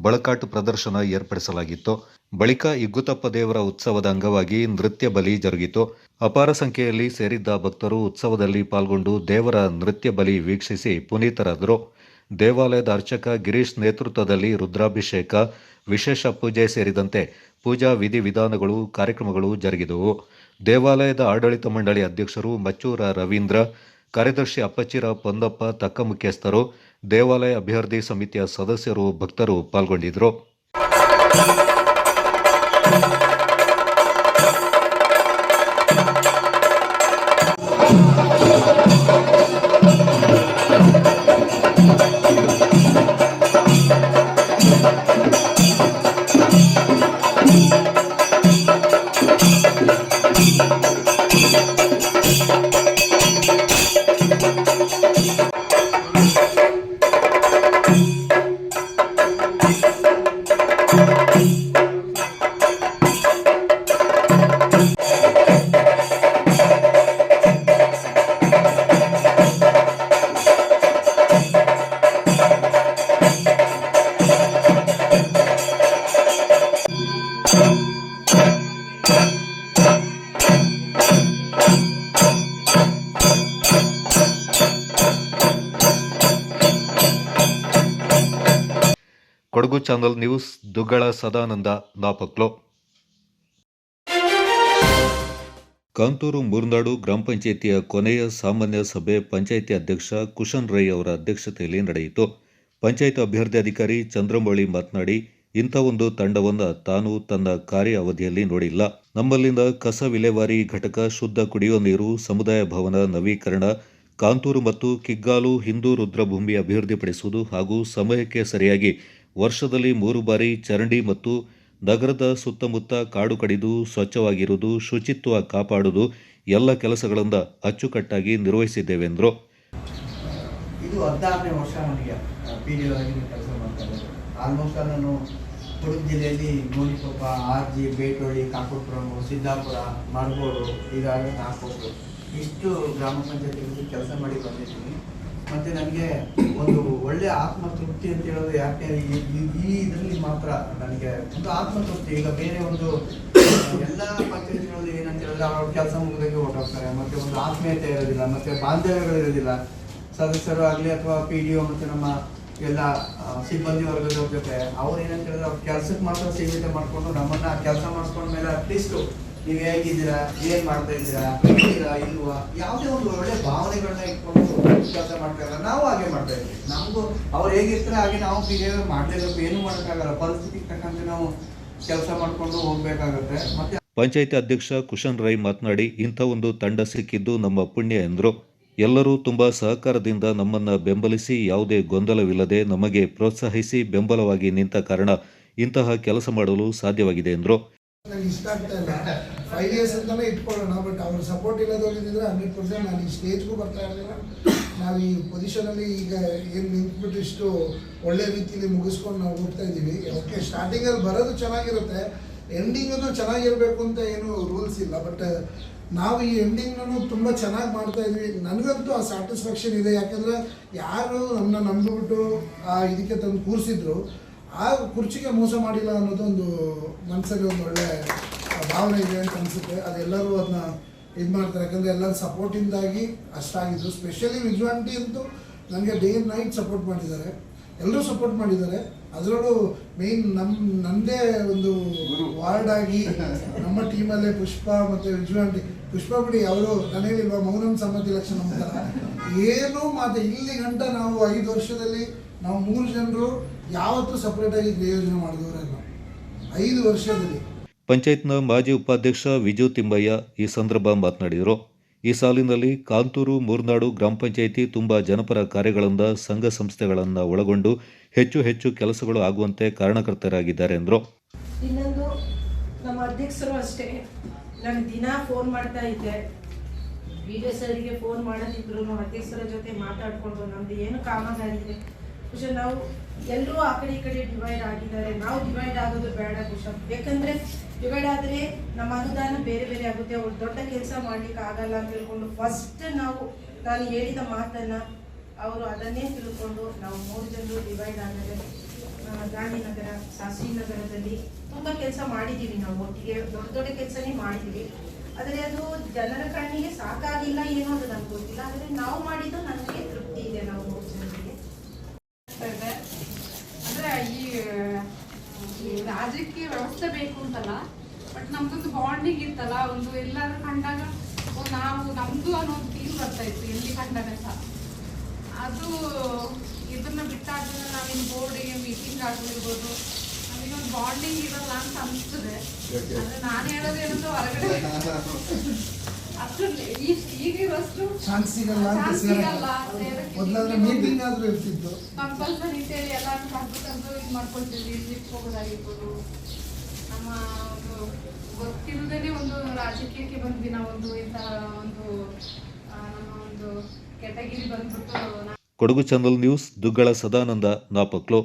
ಬಳಕಾಟು ಪ್ರದರ್ಶನ ಏರ್ಪಡಿಸಲಾಗಿತ್ತು. ಬಳಿಕ ಇಗ್ಗುತಪ್ಪ ದೇವರ ಉತ್ಸವದ ಅಂಗವಾಗಿ ನೃತ್ಯ ಬಲಿ ಜರುಗಿತು. ಅಪಾರ ಸಂಖ್ಯೆಯಲ್ಲಿ ಸೇರಿದ್ದ ಭಕ್ತರು ಉತ್ಸವದಲ್ಲಿ ಪಾಲ್ಗೊಂಡು ದೇವರ ನೃತ್ಯ ಬಲಿ ವೀಕ್ಷಿಸಿ ಪುನೀತರಾದರು. ದೇವಾಲಯದ ಅರ್ಚಕ ಗಿರೀಶ್ ನೇತೃತ್ವದಲ್ಲಿ ರುದ್ರಾಭಿಷೇಕ, ವಿಶೇಷ ಪೂಜೆ ಸೇರಿದಂತೆ ಪೂಜಾ ವಿಧಿವಿಧಾನಗಳು, ಕಾರ್ಯಕ್ರಮಗಳು ಜರುಗಿದವು. ದೇವಾಲಯದ ಆಡಳಿತ ಮಂಡಳಿ ಅಧ್ಯಕ್ಷರು ಮಚ್ಚೂರ ರವೀಂದ್ರ, ಕಾರ್ಯದರ್ಶಿ ಅಪ್ಪಚ್ಚಿರ ಪೊನ್ನಪ್ಪ, ತಕ್ಕ ಮುಖ್ಯಸ್ಥರು, ದೇವಾಲಯ ಅಭಿವೃದ್ಧಿ ಸಮಿತಿಯ ಸದಸ್ಯರು, ಭಕ್ತರು ಪಾಲ್ಗೊಂಡಿದ್ದರು. Kodagu channel news Duggala Sadananda Napaklu. ಕಾಂತೂರು ಮೂರ್ನಾಡು ಗ್ರಾಮ ಪಂಚಾಯಿತಿಯ ಕೊನೆಯ ಸಾಮಾನ್ಯ ಸಭೆ ಪಂಚಾಯಿತಿ ಅಧ್ಯಕ್ಷ ಕುಶನ್ ರೈ ಅವರ ಅಧ್ಯಕ್ಷತೆಯಲ್ಲಿ ನಡೆಯಿತು. ಪಂಚಾಯತ್ ಅಭಿವೃದ್ಧಿ ಅಧಿಕಾರಿ ಚಂದ್ರಮೌಳಿ ಮಾತನಾಡಿ, ಇಂಥ ಒಂದು ತಂಡವನ್ನು ತಾನು ತನ್ನ ಕಾರ್ಯ ಅವಧಿಯಲ್ಲಿ ನೋಡಿಲ್ಲ. ನಮ್ಮಲ್ಲಿನ ಕಸ ವಿಲೇವಾರಿ ಘಟಕ, ಶುದ್ಧ ಕುಡಿಯುವ ನೀರು, ಸಮುದಾಯ ಭವನ ನವೀಕರಣ, ಕಾಂತೂರು ಮತ್ತು ಕಿಗ್ಗಾಲು ಹಿಂದೂ ರುದ್ರಭೂಮಿ ಅಭಿವೃದ್ಧಿಪಡಿಸುವುದು ಹಾಗೂ ಸಮಯಕ್ಕೆ ಸರಿಯಾಗಿ ವರ್ಷದಲ್ಲಿ 3 ಬಾರಿ ಚರಂಡಿ ಮತ್ತು ನಗರದ ಸುತ್ತಮುತ್ತ ಕಾಡು ಕಡಿದು ಸ್ವಚ್ಛವಾಗಿರುವುದು, ಶುಚಿತ್ವ ಕಾಪಾಡುವುದು ಎಲ್ಲ ಕೆಲಸಗಳಿಂದ ಅಚ್ಚುಕಟ್ಟಾಗಿ ನಿರ್ವಹಿಸಿದ್ದೇವೆಂದರು. ಇದು 16ನೇ ವರ್ಷ ನನಗೆ PDO ಆಗಿ ಕೆಲಸ ಮಾಡ್ತಾ ಇದ್ದಾರೆ. ಆಲ್ಮೋಸ್ಟ್ ನಾನು ಕೊಡಗು ಜಿಲ್ಲೆಯಲ್ಲಿ ಗೋಣಿಕೊಪ್ಪ, ಆರ್ಜಿ, ಬೇಟೋಳಿ, ಕಾಕುಟ್ಪುರಂ, ಸಿದ್ದಾಪುರ, ಮರಗೋಡು, ಈಗಾಗಲೇ 4 ವರ್ಷ ಇಷ್ಟು ಗ್ರಾಮ ಪಂಚಾಯತಿಗಳಲ್ಲಿ ಕೆಲಸ ಮಾಡಿ ಬಂದಿದ್ದೀನಿ. ಮತ್ತು ನನಗೆ ಒಂದು ಒಳ್ಳೆಯ ಆತ್ಮತೃಪ್ತಿ ಅಂತ ಹೇಳೋದು ಯಾಕೆ ಈ ಇದರಲ್ಲಿ ಮಾತ್ರ ನನಗೆ ಒಂದು ಆತ್ಮತೃಪ್ತಿ. ಈಗ ಬೇರೆ ಒಂದು ಎಲ್ಲ ಪಂಚಾಯತಿಗಳಲ್ಲಿ ಏನಂತ ಹೇಳಿದ್ರೆ ಅವ್ರ ಕೆಲಸ ಮುಗಿದಾಗೆ ಹೊರಟೋಗ್ತಾರೆ, ಮತ್ತು ಒಂದು ಆತ್ಮೀಯತೆ ಇರೋದಿಲ್ಲ, ಮತ್ತು ಬಾಂಧವ್ಯಗಳಿರೋದಿಲ್ಲ ಸದಸ್ಯರು ಆಗಲಿ ಅಥವಾ PDO ಮತ್ತು ನಮ್ಮ ಎಲ್ಲ ಸಿಬ್ಬಂದಿ ವರ್ಗದವ್ರ ಜೊತೆ. ಅವ್ರು ಏನಂತ ಹೇಳಿದ್ರೆ ಅವ್ರ ಕೆಲಸಕ್ಕೆ ಮಾತ್ರ ಸೀಮಿತ ಮಾಡಿಕೊಂಡು ನಮ್ಮನ್ನು ಕೆಲಸ ಮಾಡಿಸ್ಕೊಂಡ್ಮೇಲೆ ಅಟ್ಲೀಸ್ಟು ನೀವು ಹೇಗಿದ್ದೀರಾ, ಏನು ಮಾಡ್ತಾ ಇದ್ದೀರಾ, ಇಲ್ವಾ, ಯಾವುದೇ ಒಂದು ಒಳ್ಳೆ ಭಾವನೆಗಳನ್ನ ಇಟ್ಕೊಂಡು ಕೆಲಸ ಮಾಡ್ತಾಯಿಲ್ಲ. ನಾವು ಹಾಗೆ ಮಾಡ್ತಾ ಇದ್ವಿ. ನಮಗೂ ಅವ್ರು ಹೇಗಿರ್ತಾರೆ ಹಾಗೆ ನಾವು ಬಿಹೇವಿಯರ್ ಮಾಡಲೇಬೇಕು. ಏನು ಮಾಡೋಕ್ಕಾಗಲ್ಲ, ಪರಿಸ್ಥಿತಿಗೆ ತಕ್ಕಂತೆ ನಾವು ಕೆಲಸ ಮಾಡಿಕೊಂಡು ಹೋಗಬೇಕಾಗುತ್ತೆ. ಮತ್ತೆ ಪಂಚಾಯಿತಿ ಅಧ್ಯಕ್ಷ ಕುಶನ್ ರೈ ಮಾತನಾಡಿ, ಇಂಥ ಒಂದು ತಂಡ ಸಿಕ್ಕಿದ್ದು ನಮ್ಮ ಪುಣ್ಯ ಎಂದರು. ಎಲ್ಲರೂ ತುಂಬಾ ಸಹಕಾರದಿಂದ ನಮ್ಮನ್ನು ಬೆಂಬಲಿಸಿ ಯಾವುದೇ ಗೊಂದಲವಿಲ್ಲದೆ ನಮಗೆ ಪ್ರೋತ್ಸಾಹಿಸಿ ಬೆಂಬಲವಾಗಿ ನಿಂತ ಕಾರಣ ಇಂತಹ ಕೆಲಸ ಮಾಡಲು ಸಾಧ್ಯವಾಗಿದೆ ಎಂದರು. ನನಗೆ ಇಷ್ಟ ಆಗ್ತಾ ಇಲ್ಲ. 5 years ಅಂತಲೇ ಇಟ್ಕೊಳ್ಳೋಣ, ಬಟ್ ಅವ್ರ ಸಪೋರ್ಟ್ ಇಲ್ಲದೋಗಿದ್ದರೆ 100% ನಾನು ಈ ಸ್ಟೇಜ್ಗೂ ಬರ್ತಾ ಇರಲಿಲ್ಲ. ನಾವು ಈ ಪೊಸಿಷನಲ್ಲಿ ಈಗ ಏನು ನಿಂತ್ಬಿಟ್ಟು ಇಷ್ಟು ಒಳ್ಳೆ ರೀತಿಯಲ್ಲಿ ಮುಗಿಸ್ಕೊಂಡು ನಾವು ಹೋಗ್ತಾ ಇದ್ದೀವಿ. ಓಕೆ, ಸ್ಟಾರ್ಟಿಂಗಲ್ಲಿ ಬರೋದು ಚೆನ್ನಾಗಿರುತ್ತೆ, ಎಂಡಿಂಗನ್ನು ಚೆನ್ನಾಗಿರಬೇಕು ಅಂತ ಏನು ರೂಲ್ಸ್ ಇಲ್ಲ. ಬಟ್ ನಾವು ಈ ಎಂಡಿಂಗ್ನೂ ತುಂಬ ಚೆನ್ನಾಗಿ ಮಾಡ್ತಾ ಇದ್ವಿ. ನನಗಂತೂ ಆ ಸ್ಯಾಟಿಸ್ಫ್ಯಾಕ್ಷನ್ ಇದೆ. ಯಾಕೆಂದರೆ ಯಾರು ನಮ್ಮನ್ನ ನಂಬಿಬಿಟ್ಟು ಇದಕ್ಕೆ ತಂದು ಕೂರಿಸಿದ್ರು, ಆ ಕುರ್ಚಿಗೆ ಮೋಸ ಮಾಡಿಲ್ಲ ಅನ್ನೋದೊಂದು ಮನಸ್ಸಲ್ಲಿ ಒಂದು ಒಳ್ಳೆ ಭಾವನೆ ಇದೆ ಅಂತ ಅನಿಸುತ್ತೆ. ಅದೆಲ್ಲರೂ ಅದನ್ನ ಇದು ಮಾಡ್ತಾರೆ. ಯಾಕಂದರೆ ಎಲ್ಲರ ಸಪೋರ್ಟಿಂದಾಗಿ ಅಷ್ಟಾಗಿದ್ದು. ಸ್ಪೆಷಲಿ ವಿಜುವಾಲಿಟಿ ಅಂತೂ ನನಗೆ ಡೇ ಆ್ಯಂಡ್ ನೈಟ್ ಸಪೋರ್ಟ್ ಮಾಡಿದ್ದಾರೆ, ಎಲ್ಲರೂ ಸಪೋರ್ಟ್ ಮಾಡಿದ್ದಾರೆ. ಅದರಲ್ಲೂ ಮೇಯ್ನ್ ನನ್ನದೇ ಒಂದು ವಾರ್ಡ್ ಆಗಿ ನಮ್ಮ ಟೀಮಲ್ಲೇ ಪುಷ್ಪ ಮತ್ತು ವಿಜುವಾಲಿಟಿ. ಪುಷ್ಪ ಬಿಡಿ, ಅವರು ನಾನು ಹೇಳಿಲ್ವಾ ಮೌನಂ ಸಮ್ಮತಿ ಲಕ್ಷಣ ಅಂತಾರೆ. ಏನೂ ಮಾತು ಇಲ್ಲಿ ಗಂಟ ನಾವು 5 ವರ್ಷದಲ್ಲಿ ನಾವು 3 ಜನರು ಯಾವತ್ತೂ ಸಪ್ರೇಟಾಗಿ ಯೋಜನೆ ಮಾಡಿದವರಲ್ಲ 5 ವರ್ಷದಲ್ಲಿ. ಪಂಚಾಯತ್ನ ಮಾಜಿ ಉಪಾಧ್ಯಕ್ಷ ವಿಜು ತಿಮ್ಮಯ್ಯ ಈ ಸಂದರ್ಭ ಮಾತನಾಡಿದರು. ಈ ಸಾಲಿನಲ್ಲಿ ಕಾಂತೂರು ಮೂರ್ನಾಡು ಗ್ರಾಮ ಪಂಚಾಯಿತಿ ತುಂಬಾ ಜನಪರ ಕಾರ್ಯಗಳಿಂದ ಸಂಘ ಸಂಸ್ಥೆಗಳನ್ನು ಒಳಗೊಂಡು ಹೆಚ್ಚು ಹೆಚ್ಚು ಕೆಲಸಗಳು ಆಗುವಂತೆ ಕಾರಣಕರ್ತರಾಗಿದ್ದಾರೆ ಎಂದರು. ಇನ್ನೊಂದು ನಮ್ಮ ಅಧ್ಯಕ್ಷರು ಅಷ್ಟೇ, ನಾನು ದಿನ ಫೋನ್ ಮಾಡ್ತಾ ಇದ್ದೆ. BDO ಸರಿಗೆ ಫೋನ್ ಮಾಡೋದಿದ್ರು ಅಧ್ಯಕ್ಷರ ಜೊತೆ ಮಾತಾಡಿಕೊಂಡು ನಮ್ದು ಏನು ಕಾಮಗಾರಿ ಇದೆ ಕುಶನ್, ನಾವು ಎಲ್ಲರೂ ಆ ಕಡೆ ಈ ಕಡೆ ಡಿವೈಡ್ ಆಗಿದ್ದಾರೆ, ನಾವು ಡಿವೈಡ್ ಆಗೋದು ಬೇಡ ಕುಶನ್. ಯಾಕಂದರೆ ಡಿವೈಡ್ ಆದರೆ ನಮ್ಮ ಅನುದಾನ ಬೇರೆ ಬೇರೆ ಆಗುತ್ತೆ, ಅವ್ರು ದೊಡ್ಡ ಕೆಲಸ ಮಾಡ್ಲಿಕ್ಕೆ ಆಗಲ್ಲ ಅಂತ ಹೇಳ್ಕೊಂಡು ಫಸ್ಟ್ ನಾನು ಹೇಳಿದ ಮಾತನ್ನು ಅವರು ಅದನ್ನೇ ತಿಳ್ಕೊಂಡು ನಾವು 3 ಜನರು ಡಿವೈಡ್ ಆದರೆ ಗಾಂಧಿನಗರ, ಶಾಸ್ತ್ರೀನಗರದಲ್ಲಿ ತುಂಬ ಕೆಲಸ ಮಾಡಿದ್ದೀವಿ. ನಾವು ಒಟ್ಟಿಗೆ ದೊಡ್ಡ ದೊಡ್ಡ ಕೆಲಸನೇ ಮಾಡಿದ್ದೀವಿ. ಆದರೆ ಅದು ಜನರ ಕಣ್ಣಿಗೆ ಸಾಕಾಗಿಲ್ಲ ಏನೋ ಅದು ನನಗೆ ಗೊತ್ತಿಲ್ಲ. ಆದರೆ ನಾವು ಮಾಡಿದ್ದು ನನಗೆ ತೃಪ್ತಿ ಇದೆ. ನಾವು 3 ಜನರಿಗೆ ಅಂದರೆ ಈ ರಾಜ್ಯಕ್ಕೆ ವ್ಯವಸ್ಥೆ ಬೇಕು ಅಂತಲ್ಲ, ಬಟ್ ನಮ್ದೊಂದು ಬಾಂಡಿಂಗ್ ಇತ್ತಲ್ಲ, ಒಂದು ಎಲ್ಲರೂ ಕಂಡಾಗ ನಾವು ನಮ್ಮದು ಅನ್ನೋ ಒಂದು ಫೀಲ್ ಬರ್ತಾ ಇತ್ತು ಎಲ್ಲಿ ಕಂಡಾಗ ಸಹ. ಅದು ಇದನ್ನ ಬಿಟ್ಟಾದ್ಮೇಲೆ ನಾವಿನ್ನು ಬೋರ್ಡಿಗೆ ಮೀಟಿಂಗ್ ಆಗಿರ್ಬೋದು, ನಮಗೊಂದು ಬಾಂಡಿಂಗ್ ಇರಲ್ಲ ಅಂತ ಅನಿಸ್ತದೆ. ಅಂದರೆ ನಾನು ಹೇಳೋದೇನಂದ್ರೆ ಹೊರಗಡೆ ಅಷ್ಟು ಈಗಿರೋಷ್ಟು ಚಾನ್ಸ್ ಸಿಗಲ್ಲ ಅಂತ ಮೀಟಿಂಗ್ ಆದರೂ ಇರ್ತಿತ್ತು. ಕಂಪಲ್ಸರಿ ಎಲ್ಲರೂ ಕರ್ದು ಇದು ಮಾಡ್ಕೊಳ್ತಿದ್ವಿ. ಟ್ರಿಪ್ ಹೋಗೋದಾಗಿರ್ಬೋದು, ನಮ್ಮ ಒಂದು ಗೊತ್ತಿಲ್ಲದೇ ಒಂದು ರಾಜಕೀಯಕ್ಕೆ ಬಂದ್ವಿ ನಾವು. ಇಂಥ ಒಂದು ನಮ್ಮ ಒಂದು ಕೆಟಗಿರಿ ಬಂದ್ಬಿಟ್ಟು. Kodagu channel news Duggala Sadananda Napoklu.